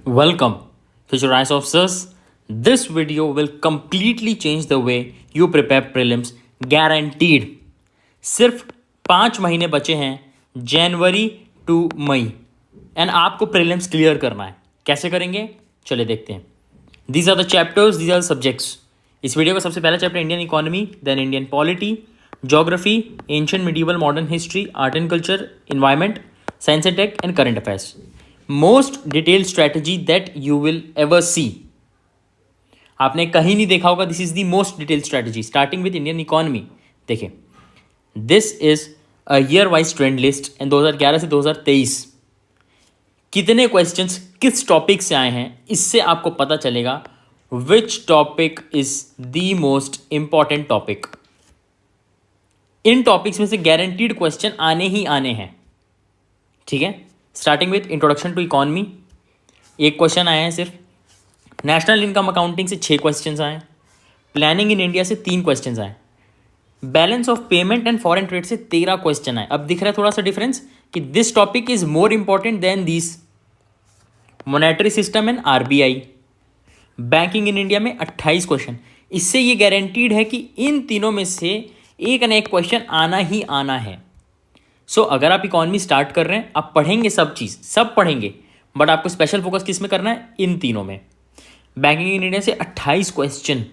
Welcome, Future IAS officers. This video will completely change the way you prepare prelims, guaranteed. सिर्फ 5 महीने बचे हैं जनवरी टू मई एंड आपको प्रीलिम्स क्लियर करना है. कैसे करेंगे चलिए देखते हैं. These are the chapters, these are the subjects. इस वीडियो का सबसे पहला chapter Indian economy, then Indian polity, geography, ancient medieval modern history, art and culture, environment, science and tech and current affairs. Most detailed strategy that you will ever see. आपने कहीं नहीं देखा होगा. This is the most detailed strategy starting with Indian economy. देखिए, this is a year wise trend list and 2011 से 2023 कितने questions किस topic से आए हैं इससे आपको पता चलेगा which topic is the most important topic. In topics में से गारंटीड क्वेश्चन आने ही आने हैं. ठीक है, starting with introduction to economy. एक क्वेश्चन आया है सिर्फ. नेशनल इनकम अकाउंटिंग से 6 क्वेश्चन आए. प्लानिंग इन इंडिया से 3 क्वेश्चन आए. Balance of payment and foreign trade से 13 क्वेश्चन आए. अब दिख रहा है थोड़ा सा डिफरेंस कि this topic is more important than this. Monetary system and RBI. Banking in India में 28 क्वेश्चन. इससे ये गारंटीड है कि इन तीनों में से एक ना एक क्वेश्चन आना ही आना है. सो अगर आप इकोनॉमी स्टार्ट कर रहे हैं, आप पढ़ेंगे सब चीज़, सब पढ़ेंगे, बट आपको स्पेशल फोकस किस में करना है? इन तीनों में. बैंकिंग इन इंडिया से 28 क्वेश्चन,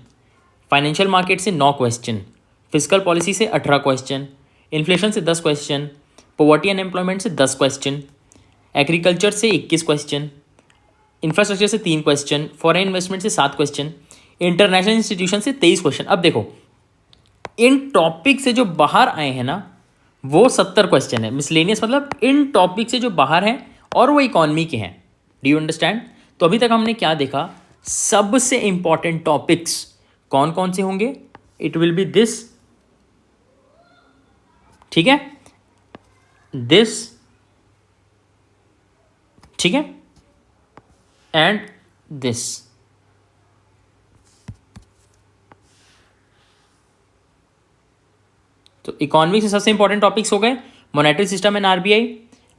फाइनेंशियल मार्केट से 9 क्वेश्चन, फिजिकल पॉलिसी से 18 क्वेश्चन, इन्फ्लेशन से 10 क्वेश्चन, पॉवर्टी एंड एम्प्लॉयमेंट से 10 क्वेश्चन, एग्रीकल्चर से 21 क्वेश्चन, इंफ्रास्ट्रक्चर से 3 क्वेश्चन, फॉरेन इन्वेस्टमेंट से 7 क्वेश्चन, इंटरनेशनल इंस्टीट्यूशन से 23 क्वेश्चन. अब देखो, इन टॉपिक से जो बाहर आए हैं ना वो 70 क्वेश्चन है. मिसलेनियस मतलब इन टॉपिक से जो बाहर हैं और वो इकोनॉमी के हैं. Do you understand? तो अभी तक हमने क्या देखा? सबसे इंपॉर्टेंट टॉपिक्स कौन कौन से होंगे? It will be this. ठीक है, दिस, ठीक है, एंड दिस. तो इकोनॉमी से सबसे इंपॉर्टेंट टॉपिक्स हो गए monetary system and RBI,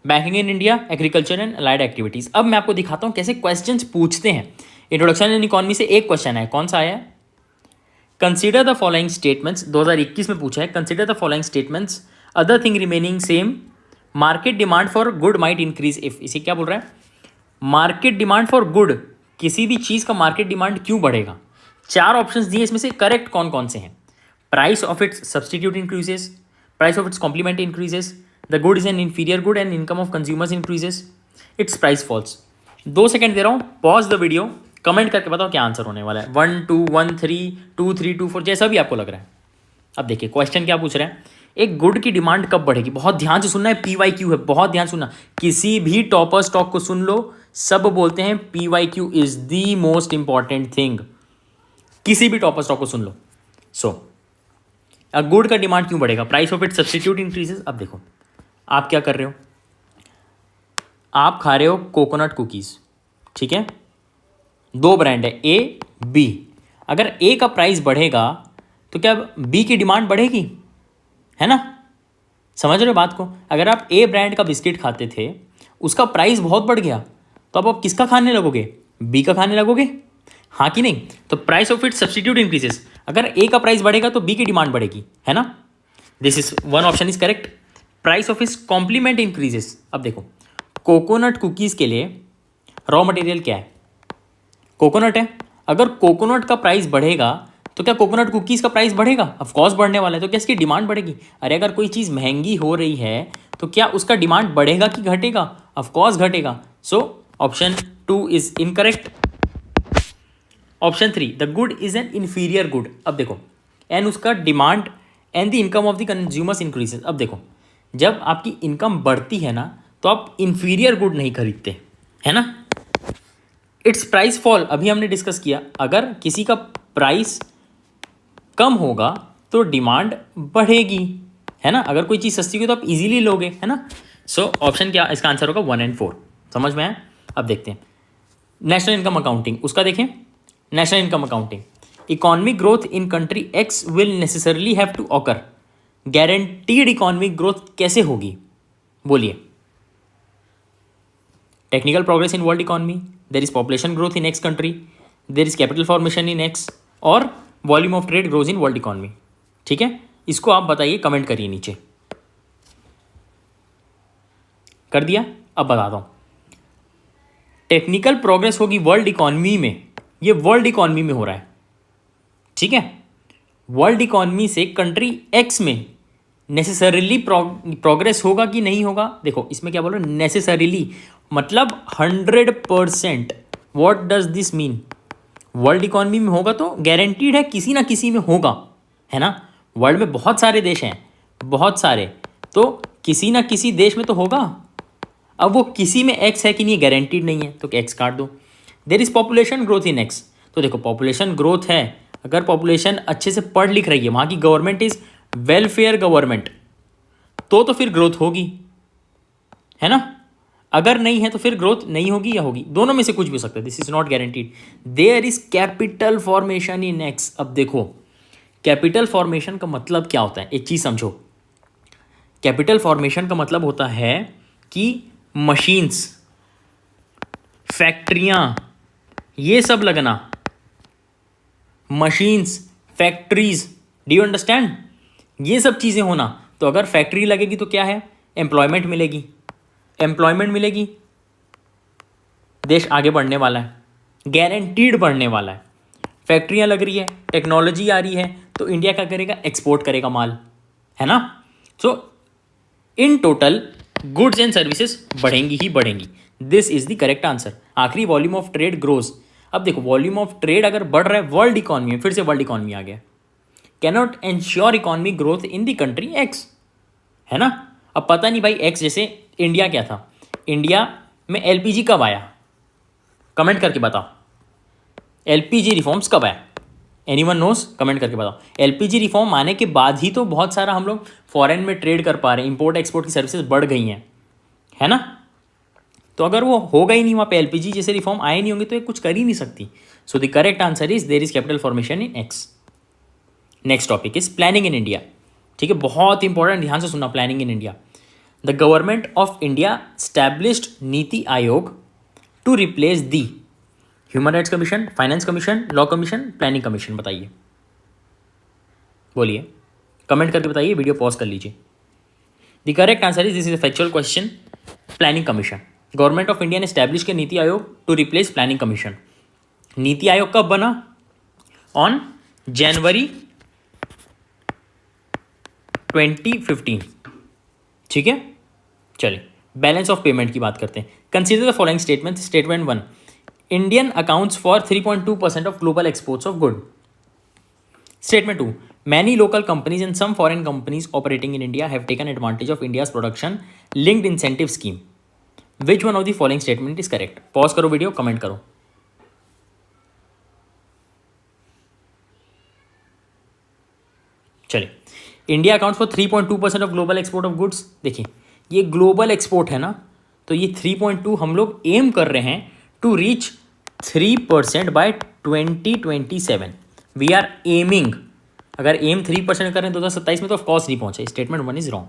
banking in India, agriculture and allied activities. अब मैं आपको दिखाता हूं कैसे क्वेश्चंस पूछते हैं. इंट्रोडक्शन इन इकोनॉमी से एक क्वेश्चन है. कौन सा आया है? Consider the following statements. 2021 में पूछा है. Consider the following statements, other thing remaining same, market demand for good might increase if. इसे क्या बोल रहा है? मार्केट डिमांड फॉर गुड, किसी भी चीज़ का मार्केट डिमांड क्यों बढ़ेगा. 4 ऑप्शंस दिए, इसमें से करेक्ट कौन कौन से हैं? Price of its substitute increases, price of its complement increases, the good is an inferior good and income of consumers increases, its price falls. 2 second दे रहा हूँ, पॉज द वीडियो, कमेंट करके बताओ क्या आंसर होने वाला है. 1 2 1 3 2 3 2 4 जैसा भी आपको लग रहा है. अब देखिए क्वेश्चन क्या पूछ रहे हैं. एक गुड की डिमांड कब बढ़ेगी? बहुत ध्यान से सुनना है. PYQ है, बहुत ध्यान सुनना. किसी भी टॉपर स्टॉक को सुन लो, सब बोलते हैं PYQ is the most important thing. किसी भी टॉपर स्टॉक को सुन लो. सो गुड का डिमांड क्यों बढ़ेगा? Price of it substitute increases. अब देखो, आप क्या कर रहे हो? आप खा रहे हो कोकोनट कुकीज़. ठीक है, 2 ब्रांड है, A B. अगर A का प्राइस बढ़ेगा तो क्या B की डिमांड बढ़ेगी? है ना? समझ रहे हो बात को? अगर आप A ब्रांड का बिस्किट खाते थे, उसका प्राइस बहुत बढ़ गया, तो अब आप किसका खाने लगोगे? B का खाने लगोगे. हाँ कि नहीं? तो price of it substitute increases. अगर ए का प्राइस बढ़ेगा तो बी की डिमांड बढ़ेगी, है ना? This is one option is correct. Price of इस कॉम्प्लीमेंट इंक्रीजेस. अब देखो, कोकोनट कुकीज़ के लिए रॉ मटेरियल क्या है? कोकोनट है. अगर कोकोनट का प्राइस बढ़ेगा तो क्या कोकोनट कुकीज़ का प्राइस बढ़ेगा? ऑफकोर्स बढ़ने वाला है. तो क्या इसकी डिमांड बढ़ेगी? अरे अगर कोई चीज़ महंगी हो रही है तो क्या उसका डिमांड बढ़ेगा कि घटेगा? ऑफकोर्स घटेगा. So option 2 is incorrect. Option 3, the good is an inferior good. अब देखो, एंड उसका demand and the income of the consumers increases. अब देखो, जब आपकी इनकम बढ़ती है ना तो आप इन्फीरियर गुड नहीं खरीदते, है ना? इट्स प्राइस फॉल, अभी हमने डिस्कस किया. अगर किसी का प्राइस कम होगा तो डिमांड बढ़ेगी, है ना? अगर कोई चीज़ सस्ती होगी तो आप इजीली लोगे, है ना? सो ऑप्शन क्या इसका आंसर होगा? 1 और 4. समझ में आया? अब देखते हैं नेशनल इनकम अकाउंटिंग. उसका देखें. National income accounting, economic growth in country X will necessarily have to occur. Guaranteed economic growth कैसे होगी? बोलिए. Technical progress in world economy, there is population growth in X country, there is capital formation in X, और volume of trade grows in world economy. ठीक है, इसको आप बताइए, comment करिए नीचे। कर दिया? अब बताता हूं। टेक्निकल प्रोग्रेस होगी वर्ल्ड इकॉनमी में, ये वर्ल्ड इकॉनमी में हो रहा है। ठीक है, वर्ल्ड इकॉनमी से कंट्री एक्स में नेसेसरीली प्रोग्रेस होगा कि नहीं होगा? देखो इसमें क्या बोल रहे हैं, नेसेसरीली, मतलब 100%। What does this mean? World economy में होगा तो गारंटीड है किसी ना किसी में होगा, है ना। वर्ल्ड में बहुत सारे देश हैं, बहुत सारे, तो किसी ना किसी देश में तो होगा। अब वो किसी में एक्स है कि नहीं, गारंटीड नहीं है, तो एक्स काट दो। There is population growth in X, तो देखो पॉपुलेशन ग्रोथ है, अगर पॉपुलेशन अच्छे से पढ़ लिख रही है, वहाँ की गवर्नमेंट इज वेलफेयर गवर्नमेंट, तो फिर ग्रोथ होगी, है ना। अगर नहीं है तो फिर ग्रोथ नहीं होगी या होगी, दोनों में से कुछ भी हो सकता है। This is not guaranteed. There is capital formation in X. अब देखो कैपिटल फॉर्मेशन का मतलब क्या होता है, एक चीज़ समझो। कैपिटल फॉर्मेशन का मतलब होता है कि मशीन्स, फैक्ट्रियां, ये सब लगना, machines, factories, do you understand, ये सब चीज़ें होना। तो अगर फैक्ट्री लगेगी तो क्या है, एम्प्लॉयमेंट मिलेगी, एम्प्लॉयमेंट मिलेगी, देश आगे बढ़ने वाला है, गारंटीड बढ़ने वाला है। फैक्ट्रियां लग रही है, टेक्नोलॉजी आ रही है, तो इंडिया क्या करेगा, एक्सपोर्ट करेगा माल, है ना। So in total goods and services बढ़ेंगी ही बढ़ेंगी। This is the correct answer. आखिरी वॉल्यूम ऑफ ट्रेड ग्रोज। अब देखो वॉल्यूम ऑफ ट्रेड अगर बढ़ रहा है वर्ल्ड इकॉनमी में, फिर से वर्ल्ड इकॉनमी आ गया, cannot ensure economy growth in the country x, है ना। अब पता नहीं भाई एक्स, जैसे इंडिया क्या था, इंडिया में एलपीजी कब आया, कमेंट करके बताओ। एलपीजी रिफॉर्म्स कब आया, एनीवन नोस, कमेंट करके बताओ। एलपीजी रिफॉर्म आने के बाद ही तो बहुत सारा हम लोग फॉरेन में ट्रेड कर पा रहे हैं, इंपोर्ट एक्सपोर्ट की सर्विसेज बढ़ गई हैं, है ना। तो अगर वो होगा ही नहीं, वहाँ पे एलपीजी जैसे रिफॉर्म आए नहीं होंगे, तो ये कुछ कर ही नहीं सकती। So the correct answer is there is capital formation in X. Next topic is planning in India. ठीक है, बहुत इंपॉर्टेंट, ध्यान से सुनना। Planning in India, the government of India established NITI Aayog to replace the human rights commission, finance commission, law commission, planning commission. बताइए, बोलिए, comment करके बताइए, वीडियो पॉज कर लीजिए। The correct answer is, this is a factual question, planning commission. Government of India ने establish किया नीति Aayog to replace planning commission. NITI Aayog कब बना, ऑन जनवरी 2015। ठीक है, चलिए बैलेंस ऑफ पेमेंट की बात करते हैं। Consider the following statement. Statement 1, Indian accounts for 3.2% of global exports of good. Statement 2, many local companies and some foreign companies operating in India have taken advantage of India's production linked incentive scheme. Which one of the following statement is correct? Pause करो video, comment करो। चलिए, India accounts for 3.2% of global export of goods. देखिए ये global export है ना, तो ये 3.2 हम लोग एम कर रहे हैं to reach 3% by 2027। We are aiming, अगर एम 3% करें 2027 में तो ऑफकोर्स नहीं पहुंचे। Statement 1 is wrong.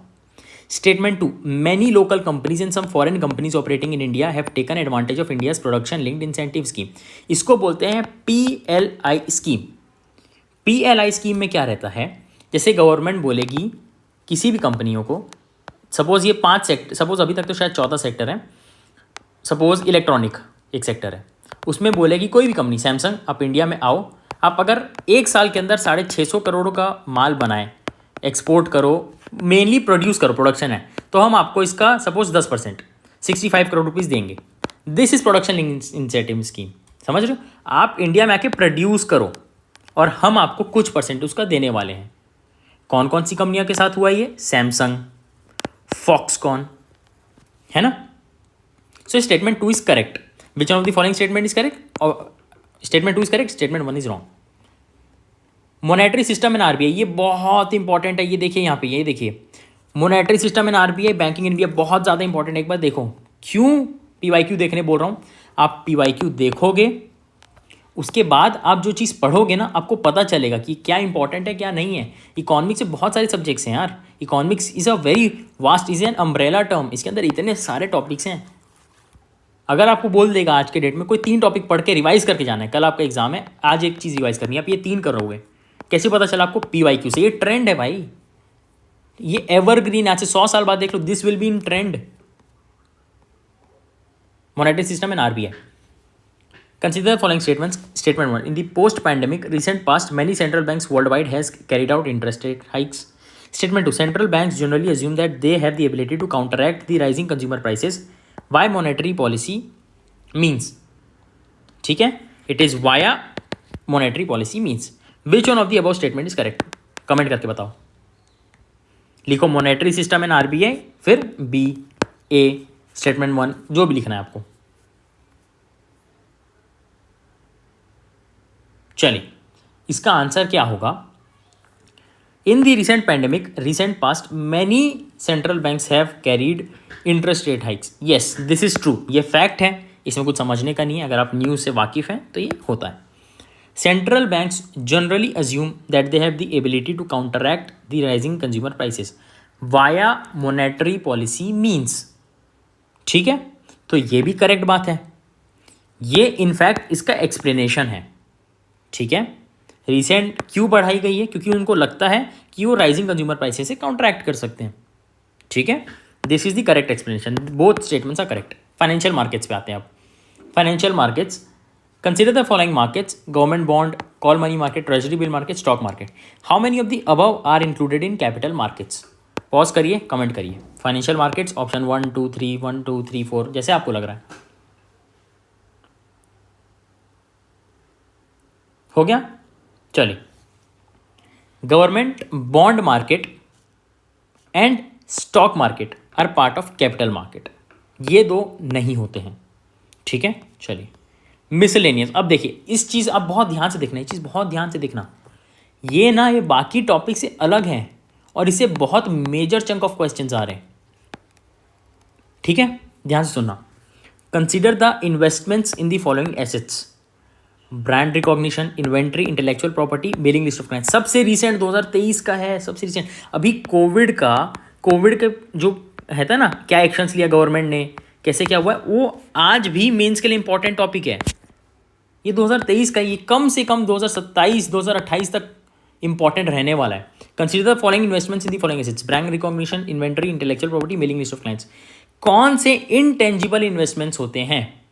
Statement 2, many local companies and some foreign companies operating in India have taken advantage of India's production linked incentive scheme. इसको बोलते हैं PLI scheme. PLI scheme में क्या रहता है, जैसे गवर्नमेंट बोलेगी किसी भी कंपनियों को, सपोज ये 5 सेक्टर, सपोज अभी तक तो शायद 14 सेक्टर है, सपोज इलेक्ट्रॉनिक एक सेक्टर है, उसमें बोलेगी कोई भी कंपनी, सैमसंग, आप इंडिया में आओ, आप अगर 1 साल के अंदर 650 करोड़ का माल बनाए, एक्सपोर्ट करो, मेनली प्रोड्यूस करो, प्रोडक्शन है, तो हम आपको इसका सपोज 10% 65 करोड़ रुपीज़ देंगे। This is production incentive scheme. समझ रहे हो, आप इंडिया में आके प्रोड्यूस करो और हम आपको कुछ परसेंट उसका देने वाले हैं। कौन कौन सी कंपनियों के साथ हुआ ये? सैमसंग, फॉक्सकॉन, है ना। So statement 2 is correct. Which one of the following statement is correct? और statement 2 is correct, statement 1 is wrong. Monetary system in RBI, ये बहुत इंपॉर्टेंट है। ये देखिए यहाँ पे, ये देखिए monetary system in RBI, banking in India, बहुत ज़्यादा इंपॉर्टेंट है। एक बार देखो, क्यों PYQ देखने बोल रहा हूँ, आप PYQ देखोगे, उसके बाद आप जो चीज़ पढ़ोगे ना, आपको पता चलेगा कि क्या इंपॉर्टेंट है क्या नहीं है। इकोनॉमिक्स से बहुत सारे सब्जेक्ट्स हैं यार, economics is a very vast, is an umbrella term, इसके अंदर इतने सारे टॉपिक्स हैं। अगर आपको बोल देगा आज के डेट में कोई 3 टॉपिक पढ़ के रिवाइज करके जाना है, कल आपका एग्जाम है, आज एक चीज़ रिवाइज करनी है, आप ये 3 करोगे, कैसे पता चला आपको? PYQ से। ये ट्रेंड है भाई, ये एवरग्रीन, आज से 100 साल बाद देख लो, this will be in trend. Monetary system and RBI। Consider the following statements. Statement 1. In the post-pandemic recent past, many central banks worldwide has carried out interest rate hikes. Statement 2. Central banks generally assume that they have the ability to counteract the rising consumer prices. Why monetary policy means? ठीक है, it is via monetary policy means. Which one of the above statement is correct? Comment करके बताओ। लिखो monetary system and RBI, फिर B, A, statement 1, जो भी लिखना है आपको। चलिए, इसका आंसर क्या होगा? In the recent pandemic recent past many central banks have carried interest rate hikes. Yes, this is true, ये फैक्ट है, इसमें कुछ समझने का नहीं है। अगर आप न्यूज़ से वाकिफ हैं तो ये होता है। Central banks generally assume that they have the ability to counteract the rising consumer prices via monetary policy means. ठीक है, तो ये भी करेक्ट बात है, ये इनफैक्ट इसका एक्सप्लेनेशन है। ठीक है, रिसेंट क्यों बढ़ाई गई है? क्योंकि उनको लगता है कि वो राइजिंग कंज्यूमर प्राइसेस से काउंटरैक्ट कर सकते हैं। ठीक है, this is the correct explanation, both statements are correct. Financial markets पे आते हैं अब। Financial markets, consider the following markets: government bond, call money market, treasury bill market, stock market. How many of the above are included in capital markets? Pause करिए, comment करिए। Financial markets, option 1 2 3, 1 2 3 4, जैसे आपको लग रहा है। हो गया? चलिए, government bond market and stock market are part of capital market, ये दो नहीं होते हैं। ठीक है, चलिए मिसलेनियस। अब देखिए, इस चीज़ आप बहुत ध्यान से देखना, ये चीज़ बहुत ध्यान से देखना, ये ना ये बाकी टॉपिक से अलग हैं और इससे बहुत मेजर चंक ऑफ क्वेश्चंस आ रहे हैं। ठीक है, ध्यान से सुनना। Consider the investments in the following assets: brand recognition, inventory, intellectual property, mailing list of clients. सबसे रिसेंट 2023 का है, सबसे रिसेंट। अभी कोविड का जो है था ना, क्या एक्शंस लिया गवर्नमेंट ने, कैसे क्या हुआ, वो आज भी मेंस के लिए इंपॉर्टेंट टॉपिक है। ये 2023 का, ये कम से कम 2027 2028 तक इंपॉर्टेंट रहने वाला है। Consider the following investments in the following assets: brand recognition, inventory, intellectual property, mailing list of clients. कौन से इनटेंजिबल इन्वेस्टमेंट्स होते हैं?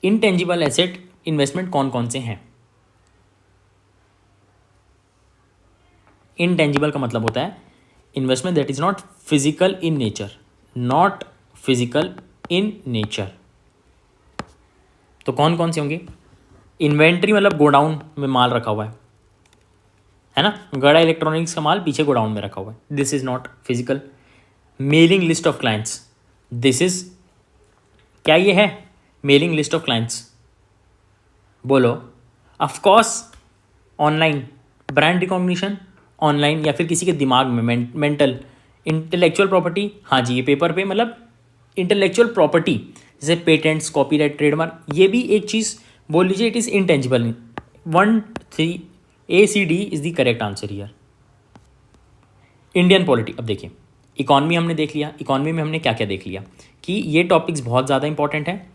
इनटेंजिबल एसेट इन्वेस्टमेंट कौन कौन से हैं? इनटेंजिबल का मतलब होता है investment that is not physical in nature, not physical in nature. तो कौन कौन से होंगे? इन्वेंट्री मतलब गोडाउन में माल रखा हुआ है ना, गड़ा इलेक्ट्रॉनिक्स का माल पीछे गोडाउन में रखा हुआ है, this is not physical. Mailing list of clients, this is, क्या ये है मेलिंग लिस्ट ऑफ क्लाइंट्स? बोलो। Of course online. Brand recognition online या फिर किसी के दिमाग में, मेंटल। इंटेलेक्चुअल प्रॉपर्टी, हाँ जी, ये पेपर पे, मतलब इंटेलेक्चुअल प्रॉपर्टी जैसे पेटेंट्स, कॉपीराइट, ट्रेडमार्क, ये भी एक चीज़ बोल लीजिए, it is intangible. 1 3 ACD is the correct answer here. Indian polity, अब देखिए, इकॉनमी हमने देख लिया, इकॉनमी में हमने क्या क्या देख लिया कि ये टॉपिक्स बहुत ज़्यादा इंपॉर्टेंट है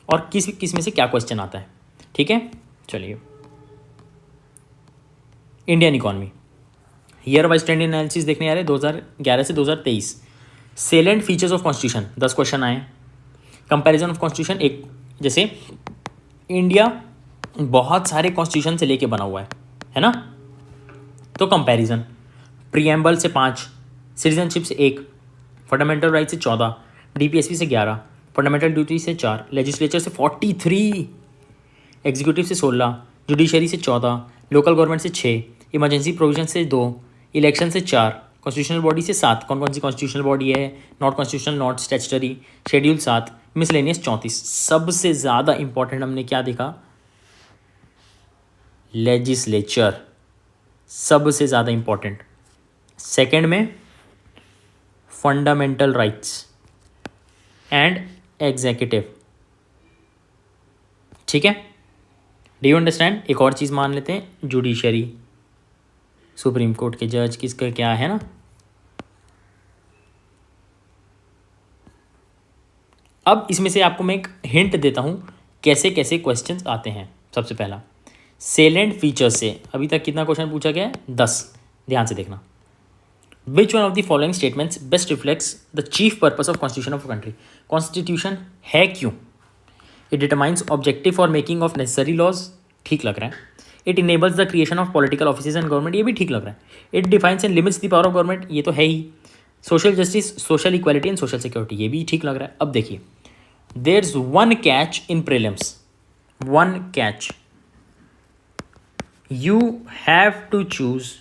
और किस किस में से क्या क्वेश्चन आता है। ठीक है, चलिए Indian economy, year wise trend analysis देखने आ रहे 2011 से 2023। Salient features of constitution, 10 question आए। कंपैरिजन ऑफ कॉन्स्टिट्यूशन, एक जैसे इंडिया बहुत सारे कॉन्स्टिट्यूशन से लेके बना हुआ है ना, तो कंपैरिजन। प्रीएम्बल से 5, सिटीजनशिप से 1, फंडामेंटल राइट से 14, DPSP से 11, फंडामेंटल ड्यूटी से 4, लेजिस्लेचर से 43, एग्जीक्यूटिव से 16, जुडिशरी से 14, लोकल गवर्नमेंट से 6, इमरजेंसी प्रोविजन से 2, इलेक्शन से 4, कॉन्स्टिट्यूशनल बॉडी से 7, कौन कौन सी कॉन्स्टिट्यूशनल बॉडी है, not constitutional, not statutory, schedule 7, miscellaneous 34। सबसे ज़्यादा इंपॉर्टेंट हमने क्या देखा? लेजिस्लेचर, सबसे ज़्यादा इंपॉर्टेंट। सेकेंड में फंडामेंटल राइट्स एंड एग्जीक्यूटिव। ठीक है, डू यू अंडरस्टैंड? एक और चीज़ मान लेते हैं, जुडिशरी, सुप्रीम कोर्ट के जज, किसका क्या है ना, अब इसमें से आपको मैं एक हिंट देता हूँ कैसे कैसे क्वेश्चंस आते हैं। सबसे पहला सेलेंट फीचर्स से अभी तक कितना क्वेश्चन पूछा गया है? 10। ध्यान से देखना। Which one of the following statements best reflects the chief purpose of constitution of country? Constitution है क्यों? It determines objective for making of necessary laws, ठीक लग रहा है। It enables the creation of political offices and government, ये भी ठीक लग रहा है। It defines and limits the power of government, ये तो है ही। Social justice, social equality and social security, ये भी ठीक लग रहा है। अब देखिए, there is one catch in prelims, one catch, you have to choose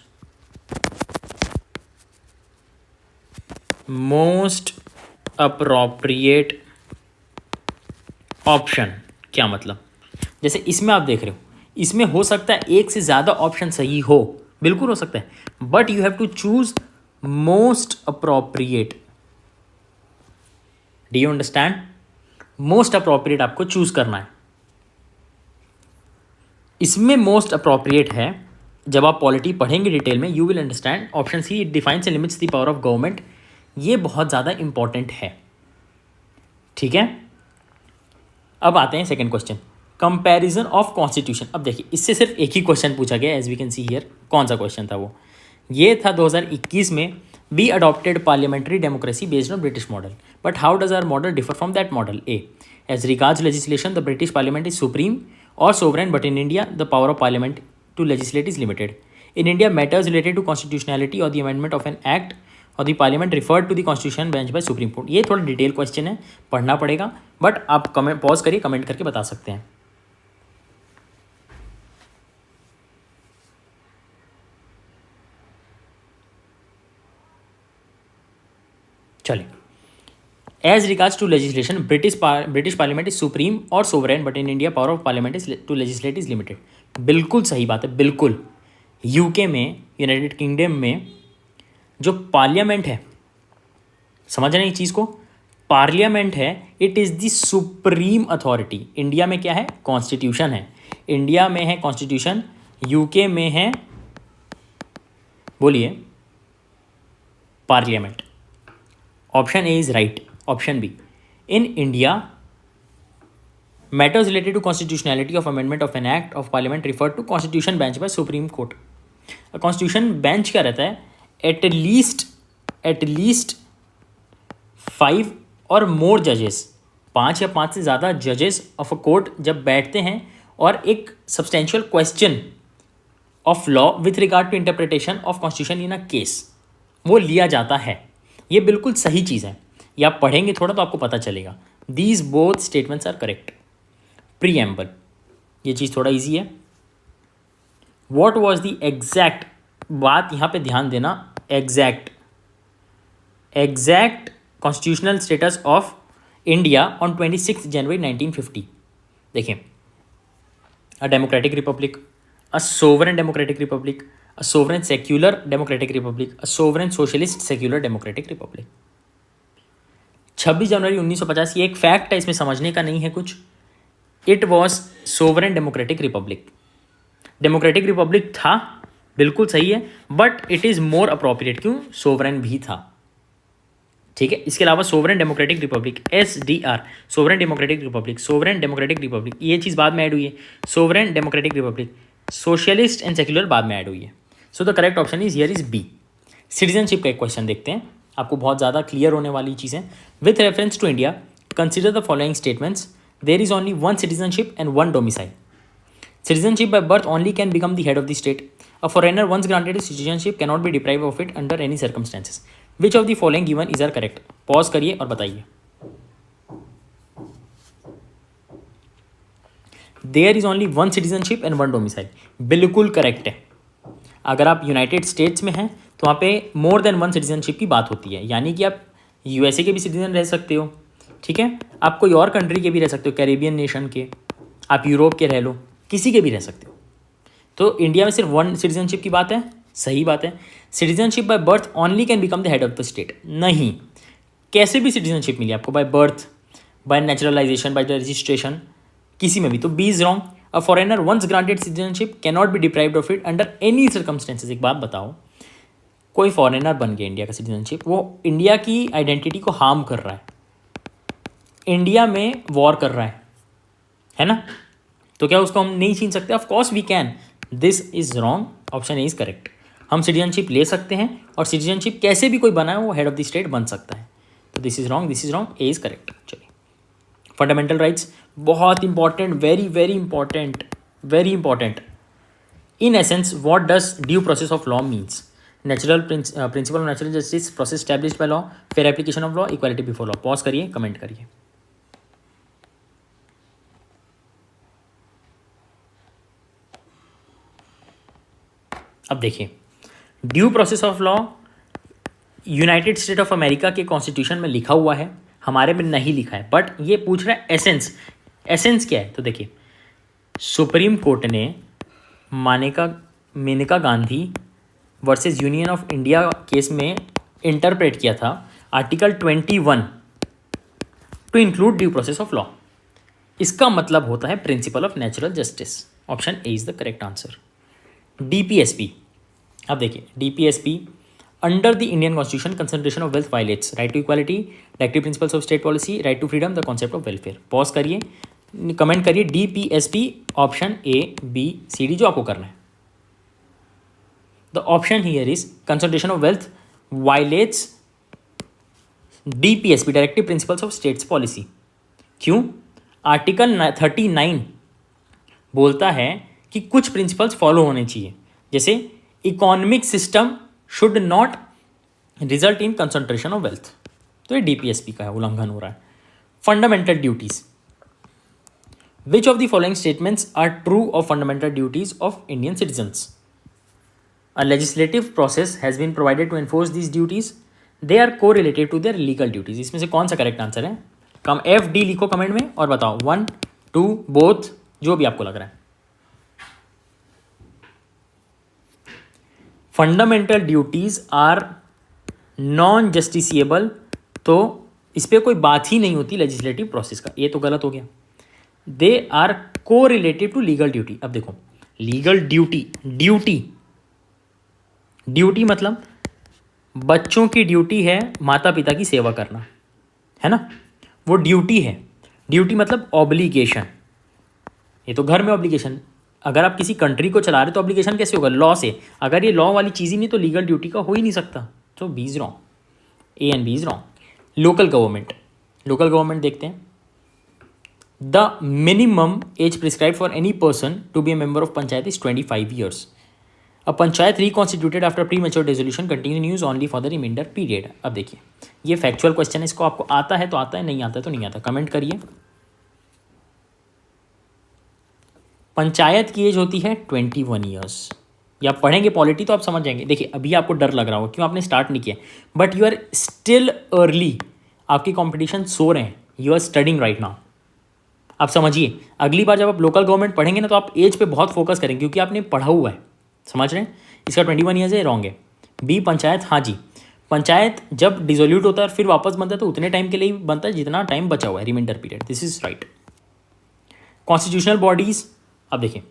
most appropriate option. क्या मतलब? जैसे इसमें आप देख रहे हो, इसमें हो सकता है एक से ज़्यादा ऑप्शन सही हो, बिल्कुल हो सकता है, but you have to choose most appropriate. Do you understand? Most appropriate आपको चूज करना है। इसमें मोस्ट अप्रोप्रिएट है, जब आप पॉलिटी पढ़ेंगे डिटेल में you will understand. Option C, it defines and limits the power of government, ये बहुत ज़्यादा इंपॉर्टेंट है। ठीक है, अब आते हैं second question, comparison of constitution. अब देखिए, इससे सिर्फ एक ही क्वेश्चन पूछा गया, as we can see here. कौन सा क्वेश्चन था वो? ये था 2021 में, we adopted parliamentary democracy based on British model, but how does our model differ from that model? A, as regards legislation the British parliament is supreme और sovereign, but in India the power of parliament to legislate is limited. In India, matters related to constitutionality or the amendment of an act और the parliament referred to the constitution bench by supreme court. ये थोड़ा detail question है, पढ़ना पड़ेगा, but आप comment pause करिए, comment करके बता सकते हैं. चलिए, as regards to legislation British parliament is supreme और sovereign, but in India power of parliament is to legislate is limited. बिल्कुल सही बात है, बिल्कुल. यूके में, यूनाइटेड किंगडम में जो पार्लियामेंट है, समझ रहे हैं इस चीज़ को, पार्लियामेंट है, it is the supreme authority. India में क्या है? कॉन्स्टिट्यूशन है. इंडिया में है कॉन्स्टिट्यूशन, यूके में है, बोलिए, parliament. Option A is right. Option B, in India matters related to constitutionality of amendment of an act of parliament referred to constitution bench by supreme court. Constitution bench क्या रहता है? At least 5 और मोर जजेस, 5 या 5 से ज़्यादा जजेस of a court जब बैठते हैं और एक substantial question of law with regard to interpretation of constitution in a case, वो लिया जाता है. ये बिल्कुल सही चीज़ है, ये आप पढ़ेंगे थोड़ा तो आपको पता चलेगा. These both statements are correct. Preamble, ये चीज़ थोड़ा ईजी है. वॉट वॉज द एग्जैक्ट, बात यहाँ पे ध्यान देना, exact constitutional status of India on 26 जनवरी 1950. देखिए, a democratic Republic, a sovereign democratic Republic, a sovereign secular democratic Republic, a sovereign socialist secular democratic Republic. 26 जनवरी 1950, ये एक फैक्ट है, इसमें समझने का नहीं है कुछ. It was sovereign democratic republic. Democratic republic था, बिल्कुल सही है, but it is more appropriate. क्यों? सोवरेन भी था. ठीक है, इसके अलावा sovereign democratic republic, SDR, sovereign democratic republic, sovereign democratic republic, ये चीज़ बाद में ऐड हुई है. Sovereign democratic republic, socialist and secular बाद में ऐड हुई है. So the correct option is here is B. Citizenship का एक क्वेश्चन देखते हैं, आपको बहुत ज़्यादा क्लियर होने वाली चीज़ें. With reference to India, consider the following statements. There is only one citizenship and one domicile. Citizenship by birth only can become the head of the state. A foreigner once granted citizenship cannot be deprived of it under any circumstances. Which of the following given is are correct? Pause करिए और बताइए. There is only one citizenship and one domicile. बिल्कुल correct है. अगर आप United states में हैं तो वहाँ पे मोर देन वन सिटीजनशिप की बात होती है, यानी कि आप USA के भी सिटीजन रह सकते हो, ठीक है, आप कोई और कंट्री के भी रह सकते हो, कैरेबियन नेशन के, आप यूरोप के रह लो, किसी के भी रह सकते हो. तो इंडिया में सिर्फ वन सिटीजनशिप की बात है, सही बात है. Citizenship by birth only can become the head of the state. नहीं, कैसे भी सिटीजनशिप मिली आपको, by birth, by naturalisation, by registration, किसी में भी, तो B is wrong. A foreigner once granted citizenship can not be deprived of it under any circumstances. एक बात बताओ, कोई फॉरेनर बन गया इंडिया का सिटीजनशिप, वो इंडिया की आइडेंटिटी को हार्म कर रहा है, इंडिया में वॉर कर रहा है ना, तो क्या उसको हम नहीं छीन सकते? Of course we can. This is wrong, option A is correct. हम सिटीजनशिप ले सकते हैं और सिटीजनशिप कैसे भी कोई बनाए वो हेड ऑफ द स्टेट बन सकता है। तो this is wrong, this is wrong, A is correct. चलिए, फंडामेंटल राइट्स बहुत important, very very important, very important. In essence what does due process of law means? Natural principal of natural justice, process established by law, fair application of law, equality before law. Pause करिए, comment करिए। अब देखिए, due process of law United state of America के constitution में लिखा हुआ है, हमारे में नहीं लिखा है, बट ये पूछ रहा है एसेंस। एसेंस क्या है? तो देखिए, सुप्रीम कोर्ट ने Maneka Gandhi versus union of India case में इंटरप्रेट किया था article 21 to include due process of law. इसका मतलब होता है principle of natural justice. Option A is the correct answer. DPSP, अब देखिए, DPSP under the Indian constitution concentration of wealth violates right to equality, directive principles of state policy, right to freedom, the concept of welfare. Pause करिए, comment करिए DPSP option A, B, C, D, जो आपको करना है। The option here is concentration of wealth violets DPSP, directive principles of states policy. क्यों? Article 39 बोलता है कि कुछ प्रिंसिपल्स फॉलो होने चाहिए, जैसे economic system should not result in concentration of wealth. तो ये डीपीएसपी का है, उल्लंघन हो रहा है। Fundamental duties, which of the following statements are true of fundamental duties of Indian citizens? A legislative process has been provided to enforce these duties, they are correlated to their legal duties. इसमें से कौन सा correct answer है? कम F D लिखो comment में और बताओ, 1, 2, बोथ, जो भी आपको लग रहा है। Fundamental duties are non justiciable, तो इस पर कोई बात ही नहीं होती लेजिस्लेटिव प्रोसेस का, ये तो गलत हो गया। दे are correlated to legal duty. अब देखो, लीगल ड्यूटी, ड्यूटी मतलब बच्चों की ड्यूटी है माता पिता की सेवा करना, है ना, वो ड्यूटी है। ड्यूटी मतलब ऑब्लिगेशन, ये तो घर में ऑब्लिगेशन। अगर आप किसी कंट्री को चला रहे तो ऑब्लिगेशन कैसे होगा? लॉ से। अगर ये लॉ वाली चीज़ ही नहीं तो लीगल ड्यूटी का हो ही नहीं सकता। तो B is wrong, A and B is wrong. Local government देखते हैं। The minimum age prescribe for any person to be a member of panchayat is 25 years. A panchayat reconstituted after premature dissolution continues only for the reminder period. अब देखिए, ये factual question है, इसको आपको आता है तो आता है, नहीं आता है तो नहीं आता। कमेंट करिए। पंचायत की एज होती है 21 years। या पढ़ेंगे पॉलिटी तो आप समझ जाएंगे। देखिए, अभी आपको डर लग रहा होगा, क्यों? आपने स्टार्ट नहीं किया, but you are still early. आपकी कॉम्पिटिशन सो रहे हैं, you are studying right now. आप समझिए, अगली बार जब आप लोकल गवर्नमेंट पढ़ेंगे ना तो आप एज पे बहुत फोकस करेंगे, क्योंकि आपने पढ़ा हुआ है। समझ रहे हैं? इसका 21 years है, रॉन्ग है। बी पंचायत, हाँ जी, पंचायत जब डिसोल्यूट होता है और फिर वापस बनता है तो उतने टाइम के लिए बनता है जितना टाइम बचा हुआ है, reminder period. This is right. Constitutional bodies, अब देखिए,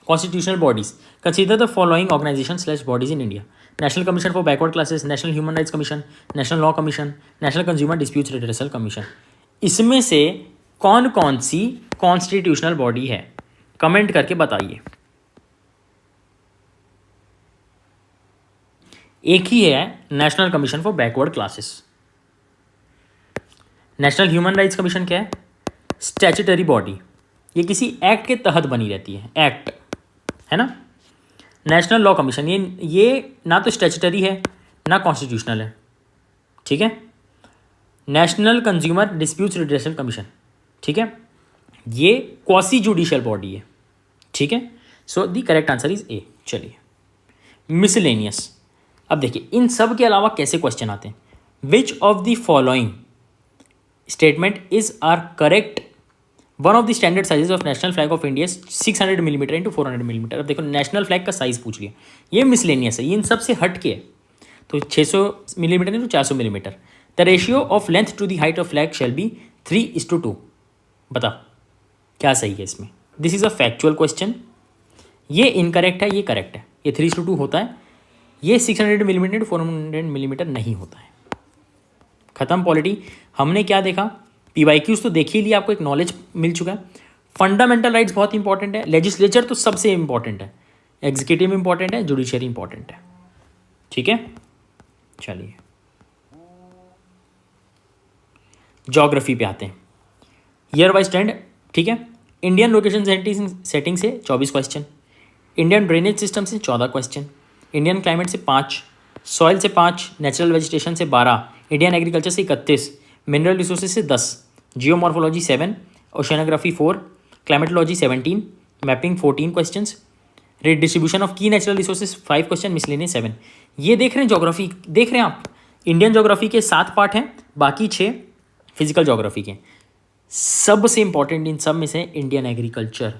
constitutional bodies consider the following organisation / bodies in India: national commission for backward classes, national human rights commission, national law commission, national consumer disputes redressal commission. इसमें से कौन कौन सी constitutional body है? Comment करके बताइए। एक ही है, national commission for backward classes. National human rights commission क्या है? स्टैच्यूटरी बॉडी, ये किसी एक्ट के तहत बनी रहती है, एक्ट, है ना। नेशनल लॉ कमीशन, ये ना तो स्टैच्यूटरी है ना कॉन्स्टिट्यूशनल है, ठीक है। National consumer disputes redressal commission, ठीक है, ये क्वासी जुडिशियल बॉडी है, ठीक है। So the correct answer is ए। चलिए, मिसलेनियस। अब देखिए, इन सब के अलावा कैसे क्वेश्चन आते हैं? Which of the following statement is are correct? One of the standard sizes of national flag of India 600 mm into 400 mm। अब देखो, नेशनल फ्लैग का साइज पूछ लिया, ये मिसलेनियस है, ये इन सब से हट के है। तो 600 mm into 400 mm। The ratio of length to the height of flag shall be 3:2। बताओ क्या सही है इसमें? This is a factual question. ये इनकरेक्ट है, ये करेक्ट है। ये 3:2 होता है, ये 600 mm इंटू 400 mm नहीं होता है। खत्म पॉलिटी। हमने क्या देखा? PYQs तो देखिए लिए, आपको एक नॉलेज मिल चुका है। फंडामेंटल राइट्स बहुत इंपॉर्टेंट है, लेजिस्लेचर तो सबसे इंपॉर्टेंट है, एग्जीक्यूटिव इंपॉर्टेंट है, जुडिशरी इंपॉर्टेंट है। ठीक है, चलिए ज्योग्राफी पे आते हैं। ईयर वाइज ट्रेंड, ठीक है। इंडियन लोकेशन सेटिंग से 24 क्वेश्चन, इंडियन ड्रेनेज सिस्टम से 14 क्वेश्चन, इंडियन क्लाइमेट से 5, सॉइल से 5, नेचुरल वेजिटेशन से 12, इंडियन एग्रीकल्चर से 31, मिनरल रिसोर्सेज से 10, geomorphology 7, oceanography 4, climatology 17, mapping 14 question, distribution of की नेचुरल रिसोर्सेज 5 क्वेश्चन, मिसलेनियस 7। ये देख रहे हैं ज्योग्राफी, देख रहे हैं आप, इंडियन ज्योग्राफी के 7 पार्ट हैं, बाकी 6 फिजिकल ज्योग्राफी के। सबसे इंपॉर्टेंट इन सब में से इंडियन एग्रीकल्चर।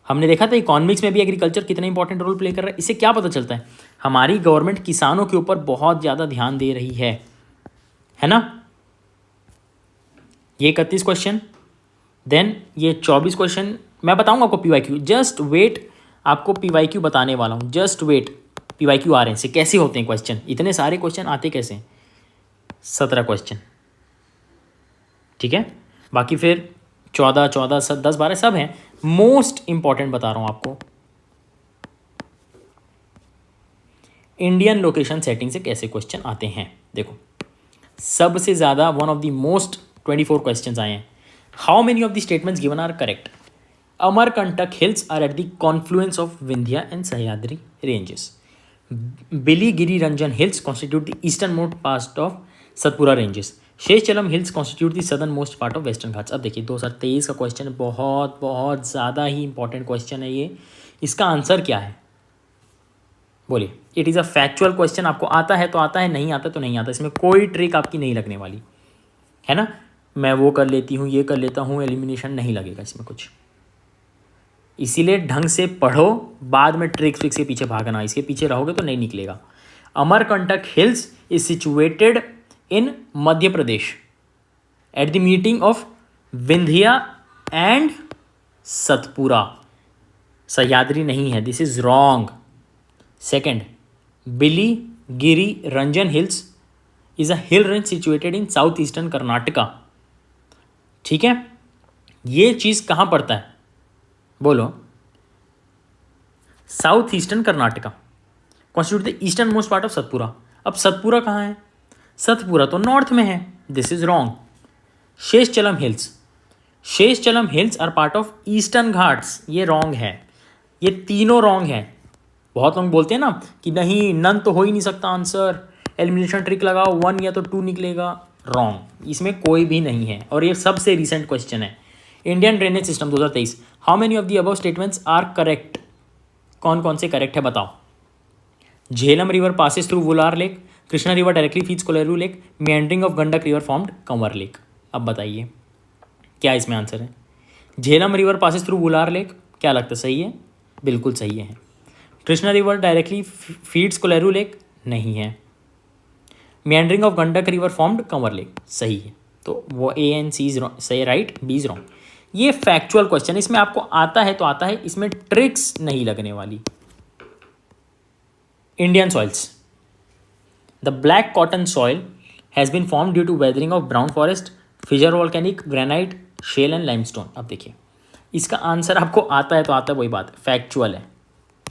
हमने देखा था इकोनॉमिक्स में भी एग्रीकल्चर कितना इंपॉर्टेंट रोल प्ले कर रहा है। इससे क्या पता चलता है, हमारी गवर्नमेंट किसानों के ऊपर बहुत ज़्यादा ध्यान दे रही है ना। ये 31 क्वेश्चन, देन ये 24 क्वेश्चन। मैं बताऊंगा आपको PYQ, जस्ट वेट, आपको PYQ बताने वाला हूँ, जस्ट वेट। PYQ आ रहे हैं, से कैसे होते हैं क्वेश्चन, इतने सारे क्वेश्चन आते कैसे हैं। 17 क्वेश्चन, ठीक है। बाकी फिर 14, 10, 12 सब हैं। मोस्ट इंपॉर्टेंट बता रहा हूं आपको, इंडियन लोकेशन सेटिंग से कैसे क्वेश्चन आते हैं। देखो सबसे ज़्यादा one of the most 24 question आए हैं। How many of the statements given are correct. Amarkantak hills are at the confluence of Vindhya and Sahyadri ranges. Biligiri Rangan hills constitute the eastern most part of Satpura ranges. Seshachalam hills constitute the southern most part of Western Ghats. अब देखिए 2023 का question बहुत बहुत ज़्यादा ही important question है ये। इसका answer क्या है बोलिए। It is a factual question, आपको आता है तो आता है, नहीं आता तो नहीं आता। इसमें कोई ट्रिक आपकी नहीं लगने वाली है ना। मैं वो कर लेती हूँ, ये कर लेता हूँ, एलिमिनेशन नहीं लगेगा इसमें कुछ। इसीलिए ढंग से पढ़ो, बाद में ट्रिक्स फिक्स के पीछे भागना, इसके पीछे रहोगे तो नहीं निकलेगा। Amarkantak hills is situated in Madhya Pradesh at the meeting of Vindhya and Satpura. Sahyadri नहीं है, this is wrong. Second, Biligiri Rangan hills is a hill range situated in south eastern Karnataka. ठीक है, ये चीज कहां पड़ता है बोलो। South eastern Karnataka constitute the eastern most part of Satpura. अब सतपुरा कहाँ है, सतपुरा तो नॉर्थ में है, this is wrong. Seshachalam hills, Seshachalam hills are part of Eastern Ghats, ये रॉन्ग है। ये तीनों रॉन्ग है। बहुत लोग बोलते हैं ना कि नहीं नन तो हो ही नहीं सकता आंसर, एलिमिनेशन ट्रिक लगाओ 1 या तो 2 निकलेगा। रॉन्ग, इसमें कोई भी नहीं है। और ये सबसे रिसेंट क्वेश्चन है। Indian drainage system 2023, how many of the above statements are correct. कौन कौन से करेक्ट है बताओ। Jhelum river passes through Wular lake, Krishna river directly feeds Kolleru lake, meandering of Gandak river formed Kanwar lake. अब बताइए क्या इसमें आंसर है। Jhelum river passes through Wular lake, क्या लगता है सही है, बिल्कुल सही है। Krishna river directly feeds Kolleru lake, नहीं है। Meandering of Gandak river formed Kanwar lake, सही है। तो वो A and C इज सही, राइट, B इज रॉन्ग। ये फैक्चुअल क्वेश्चन, इसमें आपको आता है तो आता है, इसमें ट्रिक्स नहीं लगने वाली। Indian soils, the black cotton soil has been form due to weathering of brown forest, fissure volcanic, granite, shale and limestone. अब देखिए इसका आंसर आपको आता है तो आता है, वही बात फैक्चुअल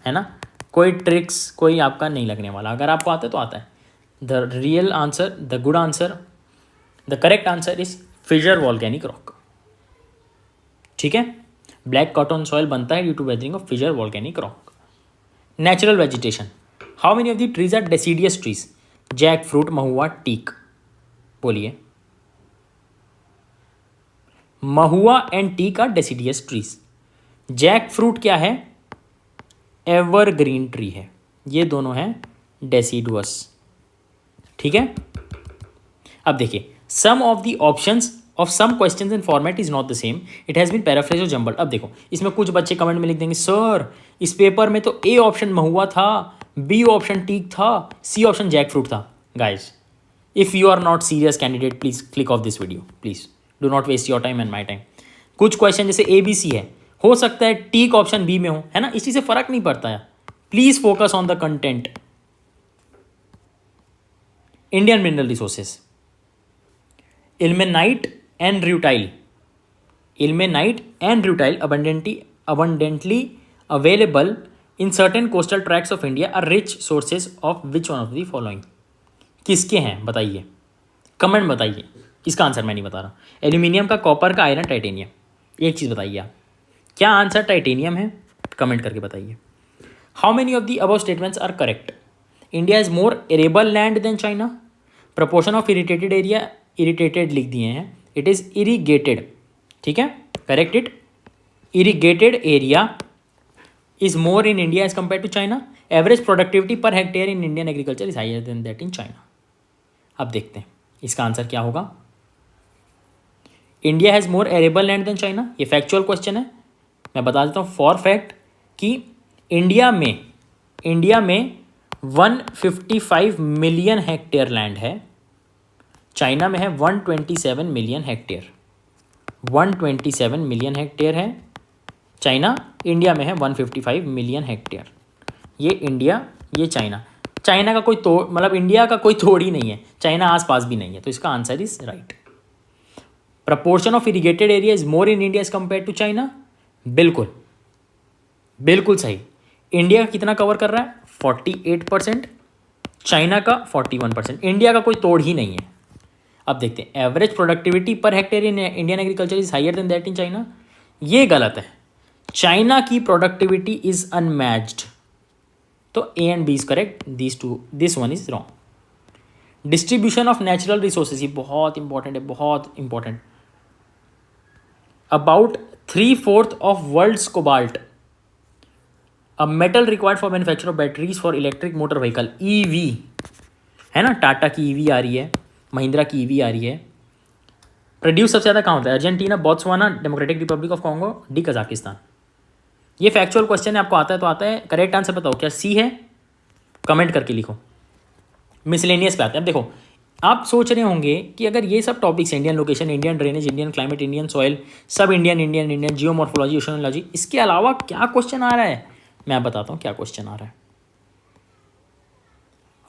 है ना। कोई ट्रिक्स कोई आपका नहीं लगने वाला, अगर आपको आता है तो आता है। The real answer, the good answer, the correct answer is fissure volcanic rock. ठीक है, ब्लैक कॉटन सॉइल बनता है due to weathering of fissure volcanic rock. Natural vegetation, how many of the trees are deciduous trees. Jackfruit, mahua, teak, बोलिए। Mahua and teak are deciduous trees. Jackfruit क्या है, evergreen tree है। ये दोनों हैं deciduous. ठीक है, अब देखिए some of the options of some questions in format is not the same, it has been paraphrase और जम्बल्ड। अब देखो इसमें कुछ बच्चे कमेंट में लिख देंगे सर इस पेपर में तो A ऑप्शन महुआ था, B ऑप्शन टीक था, C ऑप्शन जैक फ्रूट था। Guys if you are not serious candidate please click off this video, please do not waste your time and my time. कुछ question जैसे ABC है, हो सकता है टीक ऑप्शन B में हो, है ना, इस चीज़ से फर्क नहीं पड़ता है। Please focus on the content. Indian mineral resources, ilmenite and rutile, ilmenite and rutile abundantly available in certain coastal tracts of India are rich sources of which one of the following? किसके हैं बताइए, comment बताइए, इसका answer मैं नहीं बता रहा। Aluminium का, कॉपर का, आयरन, टाइटेनियम, एक चीज़ बताइए आप, क्या आंसर टाइटेनियम है? कमेंट करके बताइए। How many of the above statements are correct? India is more arable land than China. Proportion of irrigated area, irritated लिख दिए हैं, इट इज़ इरीगेटेड, ठीक है, correct it. Irrigated area is more in India as compare to China. Average productivity per hectare in Indian agriculture is higher than that in China. अब देखते हैं इसका answer क्या होगा। India has more arable land than China, ये factual question है। मैं बता देता हूँ फॉर फैक्ट कि इंडिया में 155 मिलियन हेक्टेयर लैंड है, चाइना में है 127 मिलियन हेक्टेयर। 127 मिलियन हेक्टेयर है चाइना, इंडिया में है 155 मिलियन हेक्टेयर। ये इंडिया, ये चाइना। चाइना का कोई तोड़, मतलब इंडिया का कोई तोड़ ही नहीं है, चाइना आसपास भी नहीं है, तो इसका answer is right. Proportion of irrigated area is more in India as compare to China, बिल्कुल बिल्कुल सही। इंडिया का कितना कवर कर रहा है? 48%, चाइना का 41%। इंडिया का कोई तोड़ ही नहीं है। अब देखते हैं, average productivity per hectare in Indian agriculture is higher than that in China, ये गलत है। चाइना की प्रोडक्टिविटी इज अनमैच्ड, तो A and B is correct, this one is wrong. Distribution of natural resources, ये बहुत इंपॉर्टेंट है, बहुत important. About 3/4 of world's cobalt, a metal required for manufacture of batteries for electric motor vehicle, EV है ना, टाटा की EV आ रही है, महिंद्रा की ईवी आ रही है। प्रोड्यूस सबसे ज़्यादा कहाँ होता है? Argentina, Botswana, democratic Republic of Congo, D Kazakhstan. ये फैक्चुअल क्वेश्चन है, आपको आता है तो आता है। करेक्ट आंसर बताओ, क्या सी है? कमेंट करके लिखो। मिसलेनियस पे आते हैं। अब देखो, आप सोच रहे होंगे कि अगर ये सब topics, Indian location, Indian drainage, Indian climate, Indian soil, सब इंडियन जियोमॉर्फोलॉजी, ओशनोलॉजी, इसके अलावा क्या क्वेश्चन आ रहा है? मैं बताता हूँ क्या क्वेश्चन आ रहा है।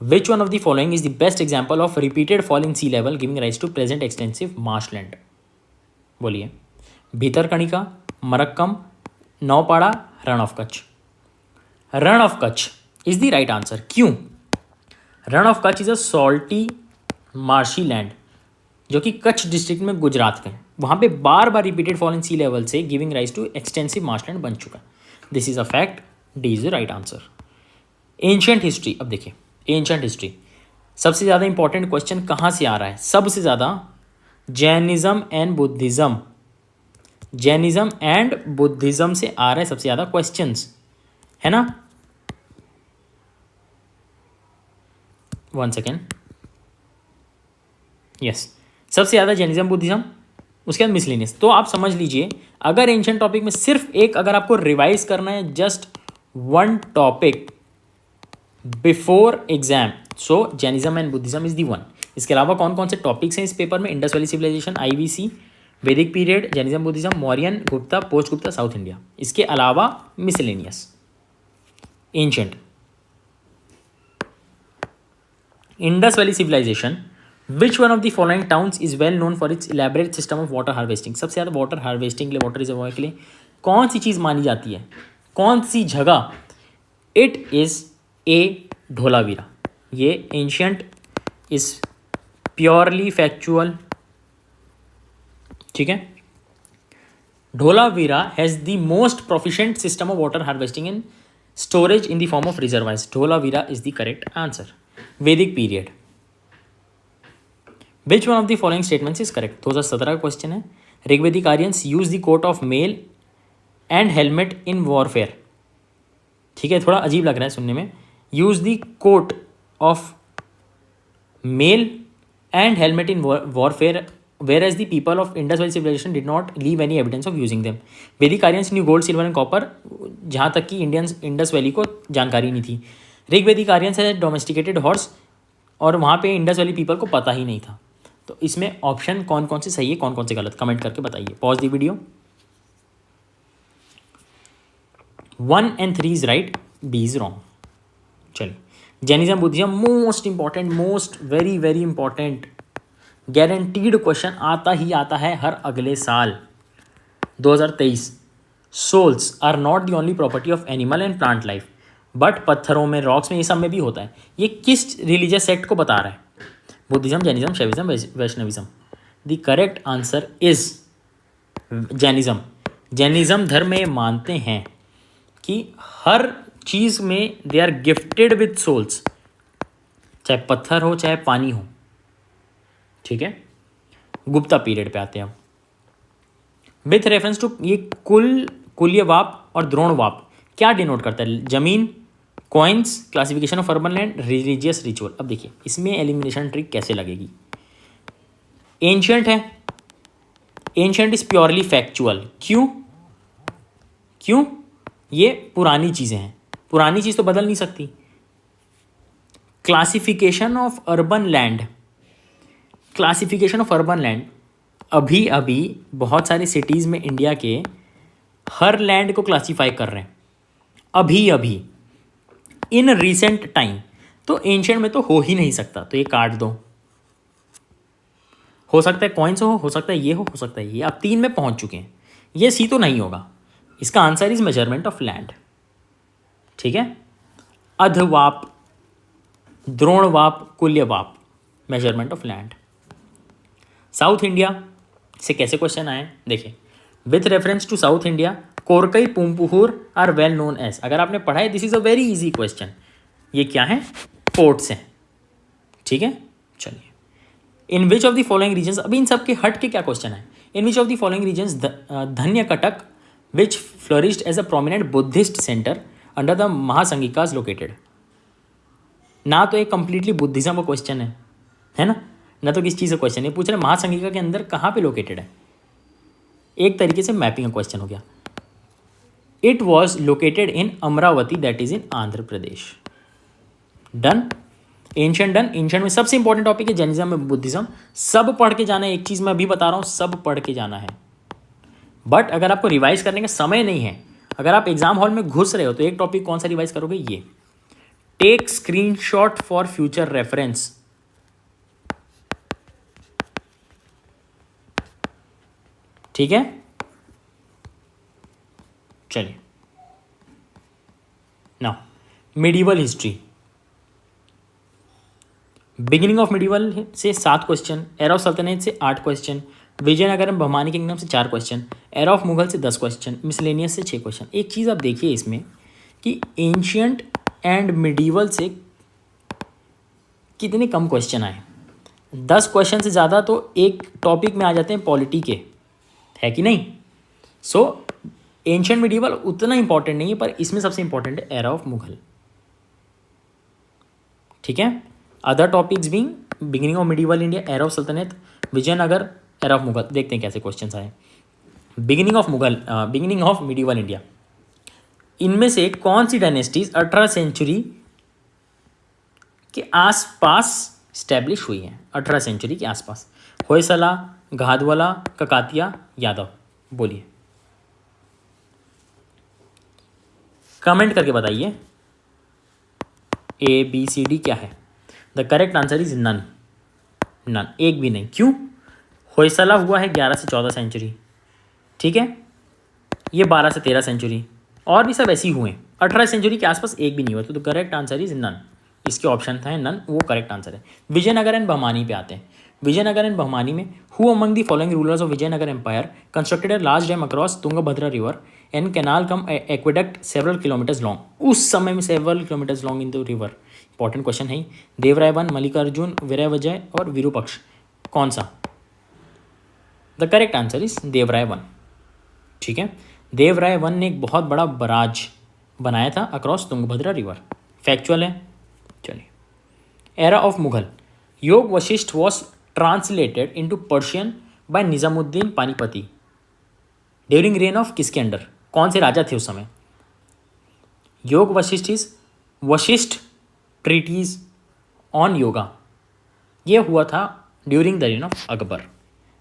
Which one of the following is the best example of repeated fall in sea level giving rise to present extensive marshland? बोलिए। भीतरकणिका, मरक्कम, नौपाड़ा, रण of Kutch. Rann of Kutch is the right answer. क्यों? Rann of Kutch is a salty marshy land जो कि Kutch district में गुजरात में, वहाँ पे बार बार repeated fall in sea level से giving rise to extensive marshland बन चुका। This is a fact, D is the right answer. Ancient history, अब देखिए एंशिएंट हिस्ट्री, सबसे ज़्यादा इंपॉर्टेंट क्वेश्चन कहाँ से आ रहा है? सबसे ज़्यादा Jainism and Buddhism, Jainism and Buddhism से आ रहा है सबसे ज़्यादा क्वेश्चंस, है ना। 1 सेकेंड, यस, सबसे ज़्यादा जैनिज़्म, बुद्धिज़्म, उसके बाद मिसलेनियस। तो आप समझ लीजिए, अगर एंशिएंट टॉपिक में सिर्फ एक, अगर आपको रिवाइज करना है, just one topic before exam, so Jainism and Buddhism is the one. इसके अलावा कौन कौन से टॉपिक्स हैं इस पेपर में? Indus valley civilisation, IVC, Vedic period, Jainism, Buddhism, Mauryan, Gupta, post Gupta, south India. इसके अलावा miscellaneous, ancient. Indus valley civilisation, which one of the following towns is well known for its elaborate system of water harvesting? सबसे ज़्यादा water harvesting के लिए, water reservoir के लिए कौन सी चीज़ मानी जाती है? कौन सी जगह? It is A Dholavira. ये एंशियंट इज प्योरली फैक्चुअल, ठीक है। Dholavira has the most proficient system of water harvesting in storage in the form of reservoirs. Dholavira is the correct answer. Vedic period, which one of the following statements is correct? 2017 का question है। Rigvedic Aryans use the coat of mail and helmet in warfare, ठीक है, थोड़ा अजीब लग रहा है सुनने में। Use the coat of mail and helmet in warfare whereas the people of Indus Valley civilization did not leave any evidence of using them. Vedic Aryans knew gold, silver and copper, जहाँ तक कि Indians Indus valley को जानकारी नहीं थी। ऋग्वेदिक Aryans है domesticated horse, और वहाँ पे इंडस वैली पीपल को पता ही नहीं था। तो इसमें ऑप्शन कौन कौन से सही है, कौन कौन से गलत, कमेंट करके बताइए। Pause the video. 1 and 3 is right, B is wrong. चलिए, Jainism, Buddhism, most important, most very very important. Guaranteed question आता ही आता है हर अगले साल। 2023, souls are not the only property of animal and plant life but पत्थरों में, रॉक्स में, ये सब में भी होता है। ये किस रिलीजियस सेक्ट को बता रहा है? Buddhism, Jainism, Shaivism, Vaishnavism. The correct answer is Jainism. Jainism धर्म में मानते हैं कि हर चीज़ में they are gifted with souls, चाहे पत्थर हो चाहे पानी हो। ठीक है, गुप्ता पीरियड पे आते हैं हम। विथ रेफरेंस टू, ये कुल्यवाप और द्रोणवाप क्या डिनोट करता है? जमीन, coins, classification of urban land, religious ritual. अब देखिए इसमें एलिमिनेशन ट्रिक कैसे लगेगी। एंशियंट है, एंशियंट इज प्योरली फैक्चुअल। क्यों? ये पुरानी चीज़ें हैं, पुरानी चीज़ तो बदल नहीं सकती। Classification of urban land, classification of urban land, अभी अभी बहुत सारे सिटीज़ में इंडिया के हर लैंड को क्लासीफाई कर रहे हैं, अभी इन रिसेंट टाइम। तो एंशियंट में तो हो ही नहीं सकता, तो ये काट दो। हो सकता है कॉइन्स हो सकता है ये हो सकता है ये। अब 3 में पहुंच चुके हैं, ये सी तो नहीं होगा। इसका answer is measurement of land. ठीक है, अधवाप, द्रोणवाप, कुल्यवाप, measurement of land. South India से कैसे क्वेश्चन आए देखिए। With reference to South India, Korkai Poompuhar are well known as. अगर आपने पढ़ा है, this is a very easy question. ये क्या है? फोर्ट्स हैं। ठीक है, चलिए। In which of the following regions, अभी इन सब के हट के क्या क्वेश्चन है? In which of the following regions Dhanyakataka which flourished as a prominent Buddhist centre under the Mahasanghikas located. ना तो एक कंप्लीटली बुद्धिज्म का क्वेश्चन है ना तो किस चीज़ का क्वेश्चन है। पूछ रहे महासंगिका के अंदर कहाँ पे लोकेटेड है। एक तरीके से मैपिंग का क्वेश्चन हो गया। It was located in Amravati, that is in Andhra Pradesh. Done. Ancient done. Ancient में सबसे इंपॉर्टेंट टॉपिक है जैनिज्म में बुद्धिज्म। सब पढ़ के जाना है, एक चीज़ मैं अभी बता रहा हूँ, सब पढ़ के जाना है। बट अगर आपको रिवाइज करने का समय नहीं है, अगर आप एग्जाम हॉल में घुस रहे हो, तो एक टॉपिक कौन सा रिवाइज करोगे? ये। Take screenshot for future reference. ठीक है, चलिए। Now medieval history. Beginning of medieval से 7 क्वेश्चन, एरा ऑफ सल्तनत से 8 question, Vijayanagar and Bahmani kingdom से 4 क्वेश्चन, एरा ऑफ मुगल से 10 क्वेश्चन, मिसलेनियस से 6 क्वेश्चन। एक चीज़ आप देखिए इसमें कि एंशियंट एंड मिडिवल से कितने कम क्वेश्चन आए। 10 क्वेश्चन से ज़्यादा तो एक टॉपिक में आ जाते हैं पॉलिटी के, है कि नहीं? सो एंशियंट मिडिवल उतना इंपॉर्टेंट नहीं है, पर इसमें सबसे इंपॉर्टेंट है एरा ऑफ मुगल। ठीक है, other topics being beginning of medieval India, era of सल्तनत, विजयनगर, एरा ऑफ मुगल। देखते हैं कैसे क्वेश्चंस आए। बिगिनिंग ऑफ मिडिवल इंडिया, इनमें से कौन सी डायनेस्टीज 18 सेंचुरी के आसपास स्टैब्लिश हुई है? 18 सेंचुरी के आसपास। होयसला, गाहदवाला, ककातिया, यादव। बोलिए, कमेंट करके बताइए ABCD क्या है। The correct answer is none. एक भी नहीं। क्यों? होयसला हुआ है 11 से 14 सेंचुरी, ठीक है, ये 12 से 13 सेंचुरी, और भी सब ऐसे ही हुए। 18 सेंचुरी के आसपास एक भी नहीं हुआ, तो करेक्ट आंसर इज नन। इसके ऑप्शन था नन, वो करेक्ट आंसर है। विजयनगर एंड बहमानी पे आते हैं। विजयनगर एंड बहमानी में who among the following rulers of Vijayanagar empire constructed a large dam across Tungabhadra river and canal cum aqueduct several kilometres long. उस समय में several kilometres long in the river. Important question है। Devaraya one, Mallikarjuna, Veeravijaya और विरूपक्ष, कौन सा? The correct answer is Devaraya one. ठीक है, Devaraya one ने एक बहुत बड़ा बराज बनाया था अक्रॉस तुंगभद्रा रिवर। फैक्चुअल है। चलिए, era of Mughal, Yoga Vashistha was translated into Persian by Nizamuddin Panipati during reign of किसके अंडर? कौन से राजा थे उस समय? Yoga Vashistha is Vashistha treatise on yoga, ये हुआ था during the reign of Akbar.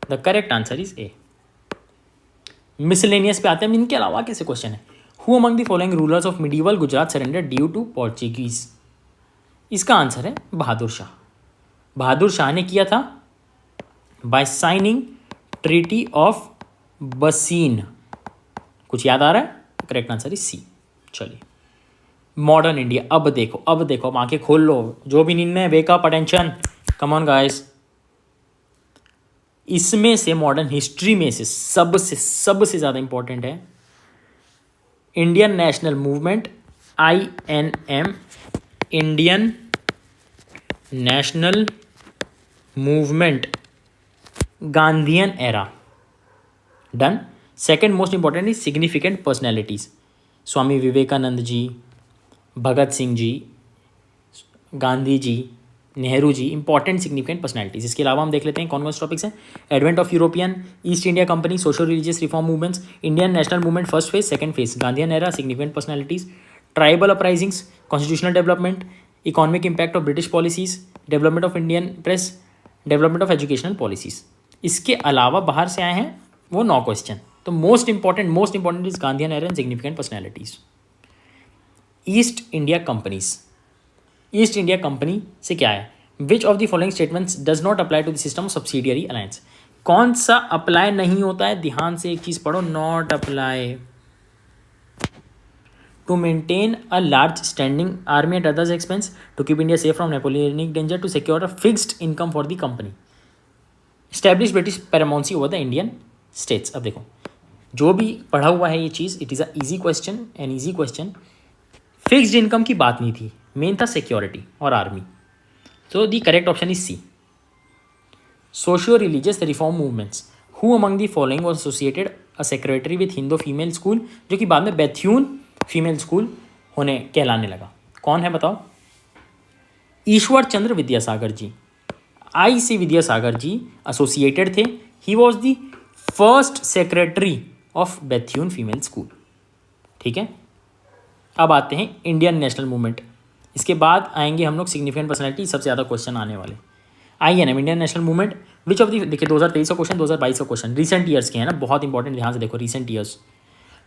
The correct answer is A. Miscellaneous पे आते हैं। इनके अलावा कैसे क्वेश्चन है? Who among the following rulers of medieval Gujarat surrender due to Portuguese? इसका आंसर है बहादुर शाह। बहादुर शाह ने किया था बाय साइनिंग ट्रीटी ऑफ बसीन। कुछ याद आ रहा है? Correct answer is C. चलिए, मॉडर्न इंडिया। अब देखो, अब आंखें खोल लो, जो भी नींद में wake up, attention, come on guys. इसमें से मॉडर्न हिस्ट्री में से सबसे ज़्यादा इंपॉर्टेंट है Indian national movement, INM, Indian national movement, Gandhian era. Done. Second most important is significant personalities, Swami Vivekananda ji, Bhagat Singh ji, Gandhi ji, Nehru ji, important significant personalities. इसके अलावा हम देख लेते हैं कौन कौन से टॉपिक्स हैं। Advent of European, east India company, social religious reform movements, Indian national movement first phase, second phase, Gandhian era, significant personalities, tribal uprisings, constitutional development, economic impact of British policies, development of Indian press, development of educational policies. इसके अलावा बाहर से आए हैं वो 9 question. तो most important is Gandhian era and significant personalities. East India companies, east India company से क्या है? Which of the following statements does not apply to the system of subsidiary alliance. कौन सा अप्लाई नहीं होता है? ध्यान से एक चीज पढ़ो, not apply to maintain a large standing army at others expense, to keep India safe from Napoleonic danger, to secure a fixed income for the company, establish British paramountcy over the Indian states. अब देखो, जो भी पढ़ा हुआ है ये चीज़, it is a easy question, an easy question. Fixed income की बात नहीं थी, मेन था सिक्योरिटी और आर्मी। तो the correct option is C. Socio religious reform movements, who among the following was associated a secretary with Hindu female school, जो कि बाद में बेथ्यून फीमेल स्कूल होने कहलाने लगा। कौन है बताओ? ईश्वर चंद्र विद्यासागर जी, IC विद्यासागर जी एसोसिएटेड थे। He was the first secretary of Bethune female school. ठीक है, अब आते हैं इंडियन नेशनल मूवमेंट। इसके बाद आएंगे हम लोग सिग्निफिकेंट पर्सनैलिटी, सबसे ज़्यादा क्वेश्चन आने वाले। INM, Indian national movement, which of the, देखिए 2023 का क्वेश्चन, 2022 का क्वेश्चन, रिसेंट ईयर्स के हैं ना, बहुत इंपॉर्टेंट, ध्यान से देखो, recent years.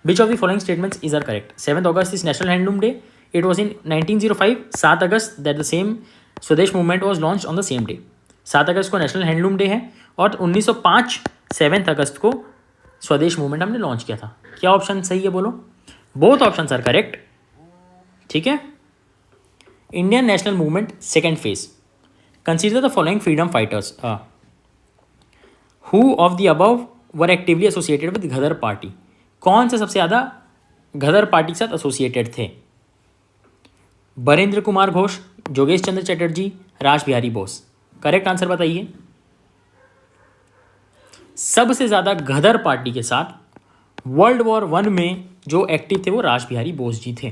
Which of the following statements is are correct? 7 August is national handloom day, it was in 1905, 7 August that the same Swadesh movement was launch on the same day. 7 अगस्त को national handloom day है, और 1905 7 अगस्त को स्वदेश movement हमने launch किया था। क्या ऑप्शन सही है बोलो? Both option are correct. ठीक है, Indian national movement second phase, consider the following freedom fighters who of the above were actively associated with Ghadar party. कौन से सबसे ज़्यादा गदर पार्टी के साथ एसोसिएटेड थे? बरेंद्र कुमार घोष, जोगेश चंद्र चटर्जी, राज बिहारी बोस। करेक्ट आंसर बताइए। सबसे ज़्यादा गदर पार्टी के साथ वर्ल्ड वॉर 1 में जो एक्टिव थे वो राज बिहारी बोस जी थे।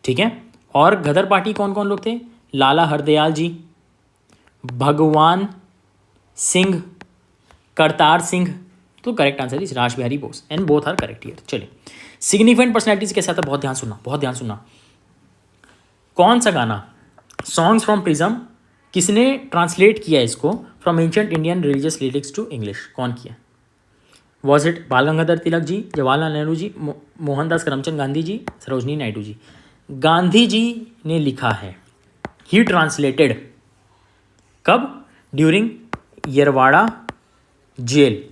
ठीक है, और गदर पार्टी कौन कौन लोग थे? लाला हरदयाल जी, भगवान सिंह, करतार सिंह। तो correct answer is Raj Bihari Bose, and both are correct here. चलिए, सिग्निफिकेंट पर्सनैलिटीज के साथ बहुत ध्यान सुनना, बहुत ध्यान सुनना। कौन सा गाना सॉन्ग्स फ्रॉम प्रिज्म, किसने ट्रांसलेट किया इसको from ancient Indian religious lyrics to English? कौन किया? वॉज इट बाल गंगाधर तिलक जी, जवाहरलाल नेहरू जी, मोहनदास करमचंद गांधी जी, सरोजनी नायडू जी? गांधी जी ने लिखा है। ही ट्रांसलेटेड कब? ड्यूरिंग यरवाड़ा जेल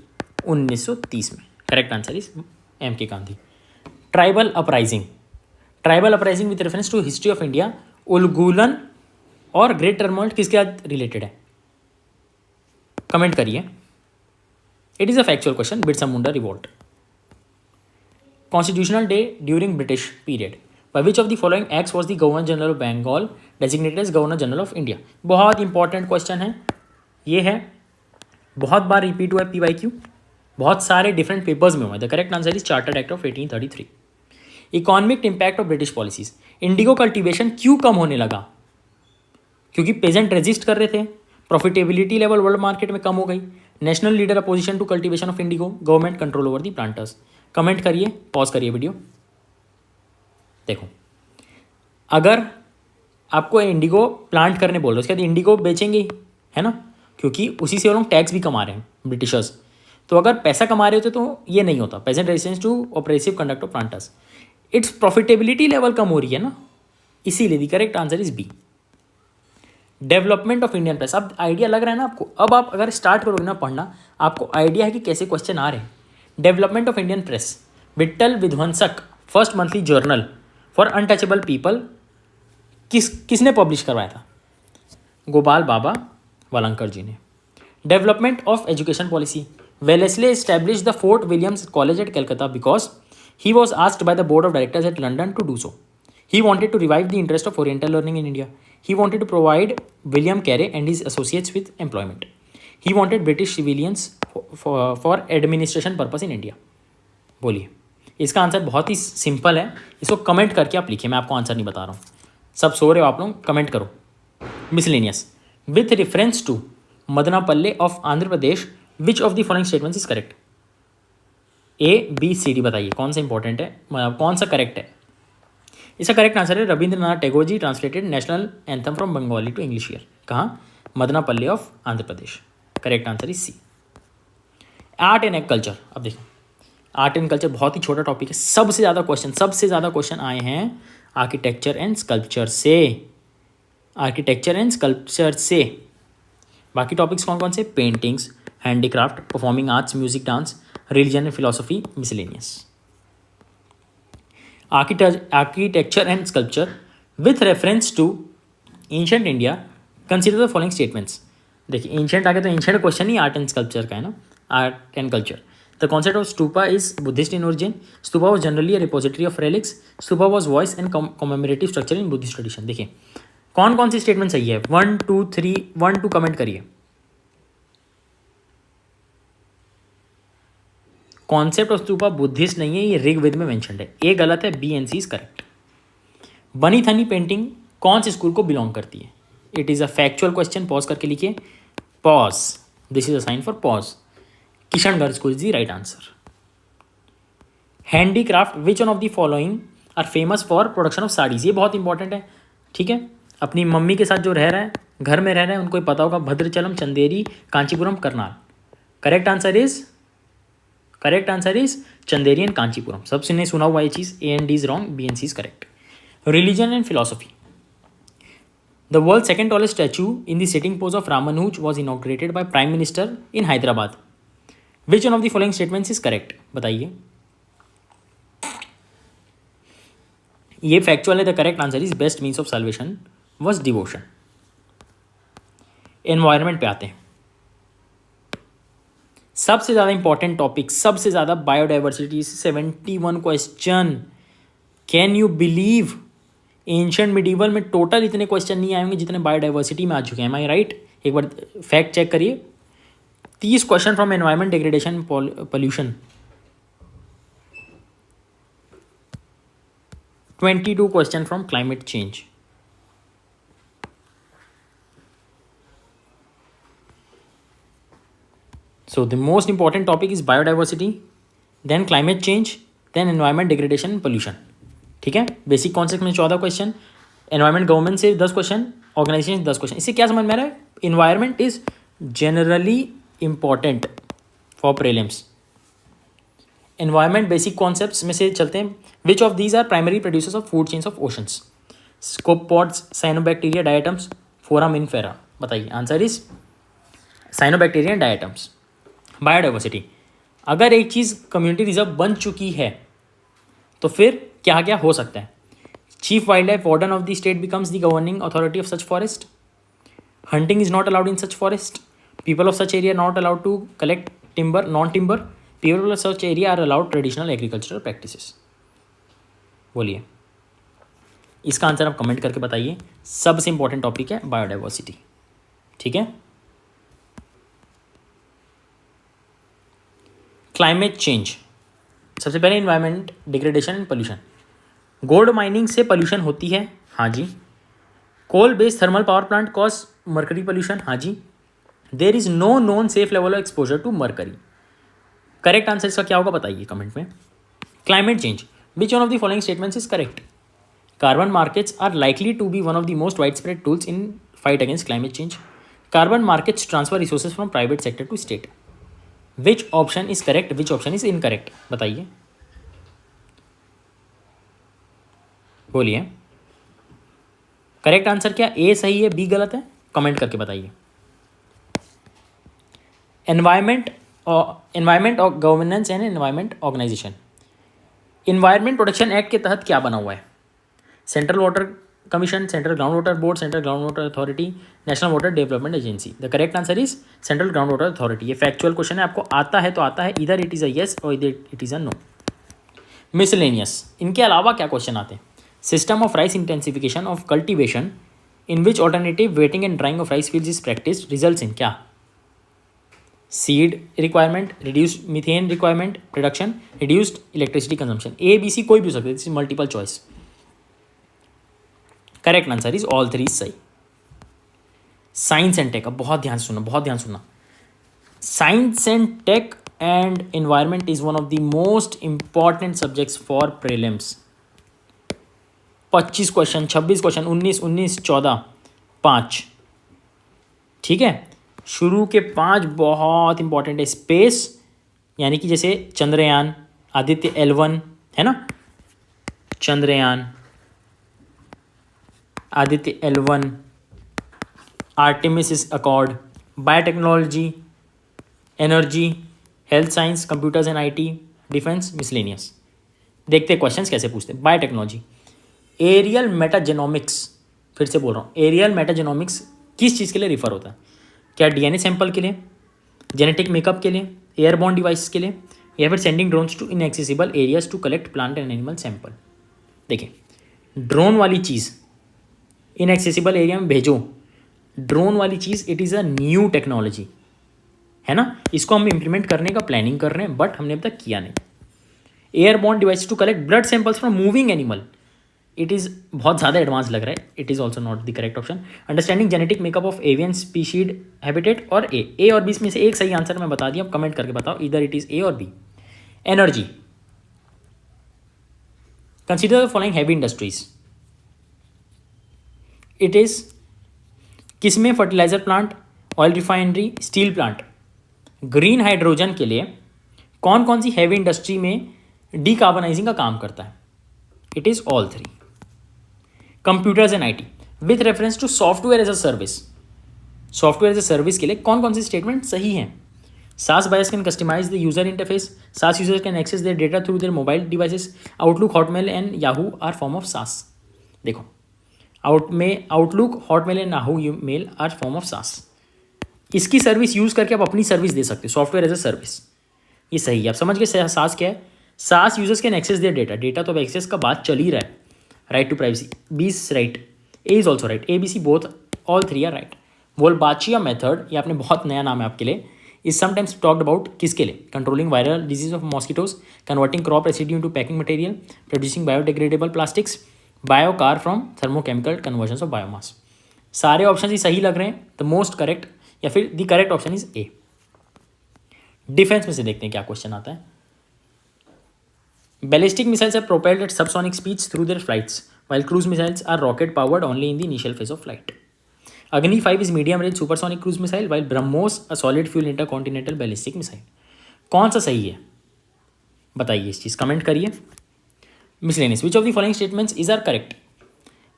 1930 में। Correct answer is MK Gandhi. Tribal uprising, tribal uprising with reference to history of India, Ulgulan और ग्रेट टर्मोइल किसके साथ रिलेटेड है? कमेंट करिए। It is a factual question. Birsa Munda revolt. Constitutional day during British period, by which of the following acts was the Governor General of Bengal designated as Governor General of India? बहुत important question है ये, है बहुत बार repeat हुआ है, PYQ बहुत सारे different papers में हुआ है। The correct answer is chartered act of 1833। Economic impact of British policies, Indigo cultivation क्यों कम होने लगा? क्योंकि पेजेंट रेजिस्ट कर रहे थे, प्रॉफिटेबिलिटी लेवल वर्ल्ड मार्केट में कम हो गई, national leader opposition to cultivation of indigo, government control over the planters. Comment करिए, पॉज करिए वीडियो। देखो, अगर आपको इंडिगो प्लांट करने बोल रहे हो, उसके बाद इंडिगो बेचेंगे, है ना, क्योंकि उसी से वो लोग टैक्स भी कमा रहे हैं ब्रिटिशर्स। तो अगर पैसा कमा रहे होते तो ये नहीं होता, peasant resistance to oppressive conduct of planters. Its profitability level कम हो रही है ना, इसीलिए the correct answer is B. Development of Indian press, अब आइडिया लग रहा है ना आपको, अब आप अगर स्टार्ट करोगे ना पढ़ना, आपको आइडिया है कि कैसे क्वेश्चन आ रहे हैं। Development of Indian press, Vitthal Vidhvansak first monthly journal for untouchable people किसने पब्लिश करवाया था? गोपाल बाबा वालंकर जी ने। Development of education policy, Wellesley establish the Fort Williams college at Calcutta because he was asked by the board of directors at London to do so. He wanted to revive the interest of Oriental learning in India. He wanted to provide William Carey and his associates with employment. He wanted British civilians for administration purpose in India. बोलिए, इसका answer बहुत ही simple है, इसको comment करके आप लिखिए, मैं आपको आंसर नहीं बता रहा हूँ, सब सो रहे हो आप लोग, कमेंट करो. Miscellaneous, with reference to Madanapalle of Andhra Pradesh which of the following statements is correct? A, B, C, D बताइए कौन सा इंपॉर्टेंट है, कौन सा करेक्ट है? इसका करेक्ट आंसर है Rabindranath Tagore ji translated national anthem from Bengali to English year. कहाँ? Madanapalle of Andhra Pradesh. Correct answer is C. Art and culture, अब देखो आर्ट एंड कल्चर बहुत ही छोटा टॉपिक है, सबसे ज़्यादा क्वेश्चन आए हैं आर्किटेक्चर एंड स्कल्पचर से. बाकी टॉपिक्स कौन कौन से? Paintings, handicraft, performing arts, music, dance, religion and philosophy, miscellaneous. Architecture and sculpture with reference to ancient India, consider the following statements. देखिए एंशियंट आगे तो ancient question he art and sculpture का है ना, art and culture. The concept of stupa is Buddhist in origin. Stupa was generally a repository of relics. Stupa was voice and commemorative structure in Buddhist tradition. देखिए कौन कौन सी statement सही है, 1 2 3 1 2 comment करिए. Concept of stupa Buddhist नहीं है, ये ऋग्वेद में मेंशन्ड है. ए गलत है, B and C is correct. Bani Thani painting कौन से स्कूल को बिलोंग करती है? It is a factual question, pause करके लिखिए. Pause, this is a sign for pause. Kishangarh school is the right answer. Handicraft, which one of the following are famous for production of saris, ये बहुत important है. ठीक है, अपनी मम्मी के साथ जो रह रहा है, घर में रह रहा है, उनको पता होगा, Bhadrachalam, Chanderi, Kanchipuram, Karnal. Correct answer is Chanderi and Kanchipuram. सबसे नहीं सुना हुआ ये चीज़, A and D is wrong, B and C is correct. Religion and philosophy, the world second tallest statue in the sitting pose of Ramanuja was inaugurated by prime minister in Hyderabad. Which one of the following statements is correct? बताइए. ये factual है. The correct answer is best means of salvation was devotion. Environment पे आते हैं. सबसे ज़्यादा important topic, सबसे ज़्यादा biodiversity, 71 question. Can you believe? Ancient medieval में टोटल इतने क्वेश्चन नहीं आएंगे जितने बायोडाइवर्सिटी में आ चुके हैं. एम आई राइट? एक बार फैक्ट चेक करिए. 30 question from environment degradation pollution, 22 question from climate change. So the most important topic is biodiversity, then climate change, then environment degradation and pollution. ठीक है, बेसिक कॉन्सेप्ट में 14 question, environment government से 10 question, organisation 10 question. इससे क्या समझ में आ रहा है? Environment is generally important for prelims. Environment basic concepts में से चलते हैं. Which of these are primary producers of food chains of oceans? Copepods, cyanobacteria, diatoms, foraminifera. बताइए. Answer is cyanobacteria and diatoms. Biodiversity, अगर एक चीज़ community reserve बन चुकी है तो फिर क्या क्या हो सकता है? Chief wildlife warden of the state becomes the governing authority of such forest. Hunting is not allowed in such forest. People of such area not allowed to collect timber, non timber. People of such area are allowed traditional agricultural practices. बोलिए, इसका answer आप comment करके बताइए. सबसे important topic है biodiversity. ठीक है. Climate change, सबसे पहले environment degradation and pollution. Gold mining से पोल्यूशन होती है, हाँ जी. Coal based thermal power plant cause mercury pollution, हाँ जी. There is no known safe level of exposure to mercury. Correct answer इसका क्या होगा बताइए कमेंट में. Climate change, which one of the following statements is correct? Carbon markets are likely to be one of the most widespread tools in fight against climate change. Carbon markets transfer resources from private sector to state. Which option is correct, which option is incorrect? बताइए. बोलिए. Correct answer क्या? ए सही है, B गलत है? Comment करके बताइए। Environment और governance and environment organisation. Environment protection act के तहत क्या बना हुआ है? Central water commission, central ground water board, central ground water authority, national water development agency. The correct answer is central ground water authority. ये factual question है, आपको आता है तो आता है, इधर इट इज़ अ येस और इधर it is a no. Miscellaneous, इनके अलावा क्या क्वेश्चन आते हैं? System of rice intensification of cultivation in which alternative wetting and drying of rice fields is practice results in क्या? Seed requirement, reduced methane requirement production, reduced electricity consumption. A B C कोई भी हो सकता है, this is multiple choice. Correct answer is all three सही। Science and tech, अब बहुत ध्यान सुनना, बहुत ध्यान सुनना। Science and tech and environment is one of the most important subjects for prelims. 25 question, 26 question, 19, 19, 14, 5। ठीक है, शुरू के 5 बहुत इंपॉर्टेंट है। स्पेस यानी कि जैसे चंद्रयान, आदित्य L1 है ना, Chandrayaan, Aditya L1, Artemis accord, biotechnology, energy, health science, computers and IT, defence, miscellaneous. देखते हैं क्वेश्चंस कैसे पूछते हैं। बायोटेक्नोलॉजी, एरियल मेटाजेनोमिक्स, फिर से बोल रहा हूँ, एरियल मेटाजेनोमिक्स किस चीज़ के लिए रिफर होता है? क्या DNA सैंपल के लिए, जेनेटिक मेकअप के लिए, एयरबॉर्न डिवाइस के लिए, या फिर sending drones to inaccessible areas to collect plant and animal sample? देखिए, ड्रोन वाली चीज़ इनएक्सेसिबल एरिया में भेजो, ड्रोन वाली चीज़ it is a new technology है ना, इसको हम इम्प्लीमेंट करने का प्लानिंग कर रहे हैं, बट हमने अब तक किया नहीं। Airborne device to collect blood samples from moving animal, it is बहुत ज़्यादा एडवांस लग रहा है, it is also not the correct option. Understanding genetic makeup of avian species habitat, और ए और बी में से एक सही आंसर मैं बता दिया, अब कमेंट करके बताओ इधर इट इज़ ए और B. Energy, consider the following heavy industries, it is किसमें? Fertilizer plant, oil refinery, steel plant. Green hydrogen के लिए कौन कौन सी हैवी इंडस्ट्री में डीकार्बनाइजिंग का काम करता है? It is all three. Computers and IT with reference to software as a service, software as a service के लिए कौन कौन सी स्टेटमेंट सही हैं? SaaS buyers can customize the user interface, SaaS users can access their data through their mobile devices, Outlook, Hotmail and Yahoo are form of SaaS। देखो, Outlook, Hotmail and Yahoo mail are form of SaaS। इसकी service use करके आप अपनी service दे सकते हो, software as a service, ये सही है। आप समझ गए SaaS क्या है? SaaS users can access their data, data तो अब एक्सेस का बात चल ही रहा है। Right to privacy, B is right, A is also right, ABC both, all three are right. Wolbachia method, ये आपने बहुत नया नाम है आपके लिए, इज समटाइम्स टॉक्ड अबाउट किसके लिए? Controlling viral disease of mosquitoes, converting crop residue into packing material, producing biodegradable plastics, biochar from thermochemical conversion of biomass. सारे ऑप्शन ही सही लग रहे हैं, द मोस्ट करेक्ट या फिर the correct option is A. Defence में से देखते हैं क्या क्वेश्चन आता है। Ballistic missiles are propelled at subsonic speeds through their flights, while cruise missiles are rocket powered only in the initial phase of flight. Agni 5 is medium range supersonic cruise missile, while BrahMos a solid fuel intercontinental ballistic missile। कौन सा सही है बताइए, इस चीज़ comment करिए। Miscellaneous, which of the following statements is are correct?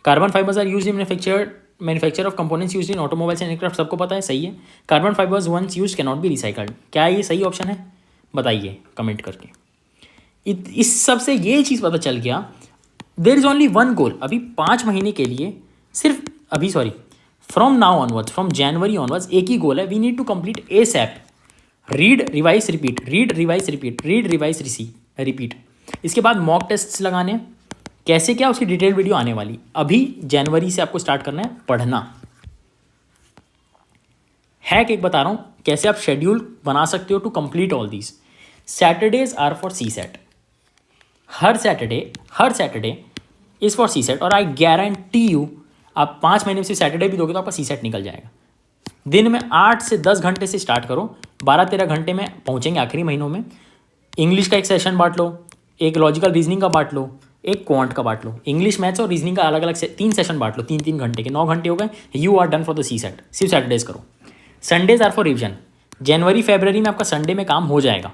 Carbon fibres are use in manufacture of components use in automobiles and aircraft, सबको पता है, सही है। Carbon fibres once use can not be recycled, क्या ये सही option है? बताइए कमेंट करके। इस सब से ये चीज़ पता चल गया, there is only one goal, अभी 5 महीने के लिए सिर्फ, from now onwards, from January onwards एक ही गोल है, we need to complete ASAP, read revise repeat, read revise repeat, read revise repeat. इसके बाद मॉक टेस्ट लगाने, कैसे क्या उसकी डिटेल वीडियो आने वाली, अभी जनवरी से आपको स्टार्ट करना है पढ़ना। हैक एक बता रहा हूँ कैसे आप शेड्यूल बना सकते हो to complete all these. Saturdays are for CSAT, हर सैटरडे इज़ फॉर CSAT, और आई गारंटी यू आप 5 महीने से सैटरडे भी दोगे तो आपका CSAT निकल जाएगा। दिन में 8 से 10 घंटे से स्टार्ट करो, 12-13 घंटे में पहुंचेंगे आखिरी महीनों में। इंग्लिश का एक सेशन बांट लो, एक लॉजिकल रीजनिंग का बांट लो, एक क्वांट का बांट लो, इंग्लिश मैथ्स और रीजनिंग का अलग अलग 3 सेशन बांट लो, 3-3 घंटे के, 9 घंटे हो गए, you are done for the CSAT। सिर्फ सैटरडेज करो। संडेज आर फॉर रिविजन, जनवरी फरवरी में आपका संडे में काम हो जाएगा।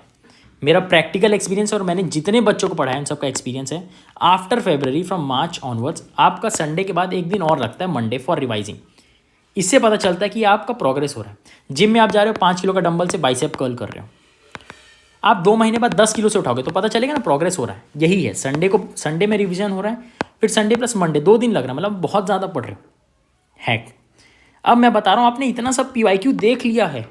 मेरा प्रैक्टिकल एक्सपीरियंस और मैंने जितने बच्चों को पढ़ाया उन सबका एक्सपीरियंस है, after February from March onwards आपका संडे के बाद एक दिन और लगता है मंडे फॉर रिवाइजिंग। इससे पता चलता है कि आपका प्रोग्रेस हो रहा है। जिम में आप जा रहे हो 5 किलो का डंबल से बाइसेप कर्ल कर रहे हो, आप 2 महीने बाद 10 किलो से उठाओगे तो पता चलेगा ना प्रोग्रेस हो रहा है। यही है, संडे में रिवीजन हो रहा है, फिर संडे प्लस मंडे 2 दिन लग रहा है, मतलब बहुत ज़्यादा पढ़ रहे हो। हैक अब मैं बता रहा हूँ, आपने इतना सब PYQ देख लिया है।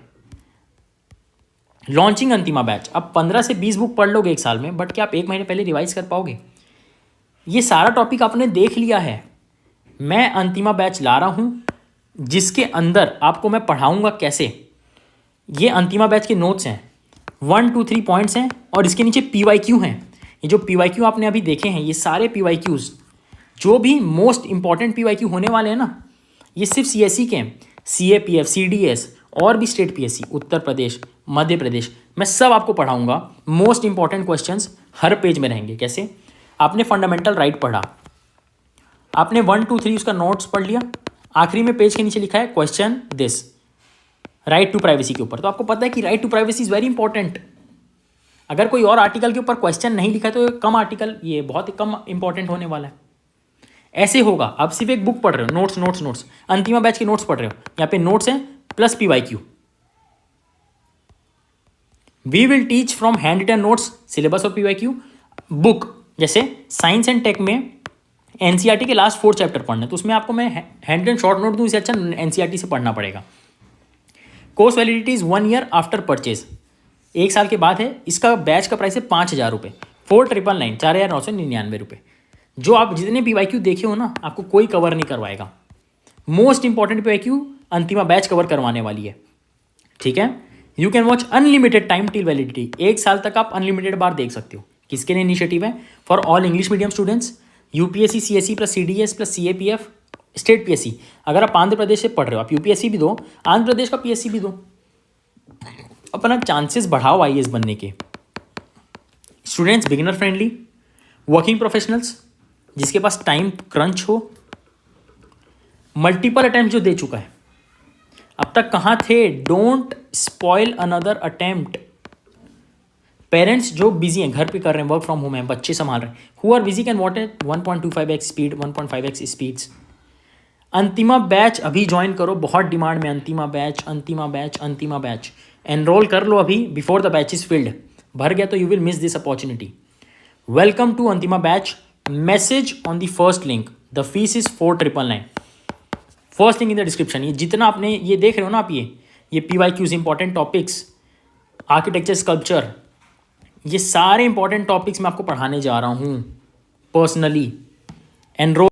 लॉन्चिंग अंतिमा बैच, अब 15 से 20 बुक पढ़ लोगे एक साल में, बट क्या आप 1 महीने पहले रिवाइज कर पाओगे? ये सारा टॉपिक आपने देख लिया है। मैं अंतिमा बैच ला रहा हूँ जिसके अंदर आपको मैं पढ़ाऊँगा कैसे। ये अंतिमा बैच के नोट्स हैं, 1 2 3 पॉइंट्स हैं और इसके नीचे PYQ हैं। ये जो PYQ आपने अभी देखे हैं, ये सारे PYQs जो भी मोस्ट इंपॉर्टेंट PYQ होने वाले हैं ना, ये सिर्फ CSE के हैं। CAPF, CDS और भी स्टेट PSC, उत्तर प्रदेश, मध्य प्रदेश, मैं सब आपको पढ़ाऊंगा। मोस्ट इंपॉर्टेंट क्वेश्चंस हर पेज में रहेंगे। कैसे? आपने फंडामेंटल राइट पढ़ा, आपने 1 2 3 उसका नोट्स पढ़ लिया, आखिरी में पेज के नीचे लिखा है question this, right to privacy के ऊपर। तो आपको पता है कि right to privacy is very important. अगर कोई और आर्टिकल के ऊपर क्वेश्चन नहीं लिखा है तो कम आर्टिकल, ये बहुत ही कम इंपॉर्टेंट होने वाला है। ऐसे होगा, आप सिर्फ एक बुक पढ़ रहे हो, notes notes notes, Antima batch के नोट्स पढ़ रहे हो, यहाँ पे नोट्स हैं plus PYQ। We will teach from handwritten notes, syllabus और PYQ बुक। जैसे साइंस एंड टेक में NCERT के लास्ट 4 चैप्टर पढ़ने, तो उसमें आपको मैं हैंड रिटन शॉर्ट नोट दूँ, इससे अच्छा NCERT से पढ़ना पड़ेगा। Course validity is 1 year after purchase, 1 साल के बाद है। इसका बैच का प्राइस है 5,000 रुपये, 4,999, 4,999 रुपये। जो आप जितने PYQ देखे हो ना, आपको कोई कवर नहीं करवाएगा। मोस्ट इंपॉर्टेंट PYQ अंतिमा बैच कवर करवाने वाली है, ठीक है। You can watch unlimited time till validity, 1 साल तक आप अनलिमिटेड बार देख सकते हो। किसके लिए इनिशिएटिव है? For all English medium students, UPSC CSE plus CDS plus CAPF state PSC। अगर आप आंध्र प्रदेश से पढ़ रहे हो, आप UPSC भी दो, आंध्र प्रदेश का PSC भी दो, अपना चांसेस बढ़ाओ IAS बनने के। Students beginner friendly, working professionals जिसके पास टाइम क्रंच हो, मल्टीपल अटेम्प्ट जो दे चुका है, अब तक कहाँ थे, don't spoil another attempt. Parents जो बिजी हैं, घर पे कर रहे हैं, वर्क फ्रॉम होम है, बच्चे संभाल रहे हैं, who are busy can watch at 1.25x speed, 1.5x speeds. Antima batch अभी ज्वाइन करो, बहुत डिमांड में Antima batch, Antima batch, Antima batch. Enrol कर लो अभी before the batch is filled. भर गया तो you will miss this opportunity. Welcome to Antima batch, message on the first link, the fees is 4,999, first link in the description. ये जितना आपने ये देख रहे हो ना आप, ये PYQs, important topics, architecture, sculpture, ये सारे इंपॉर्टेंट टॉपिक्स मैं आपको पढ़ाने जा रहा हूँ पर्सनली। एनरोल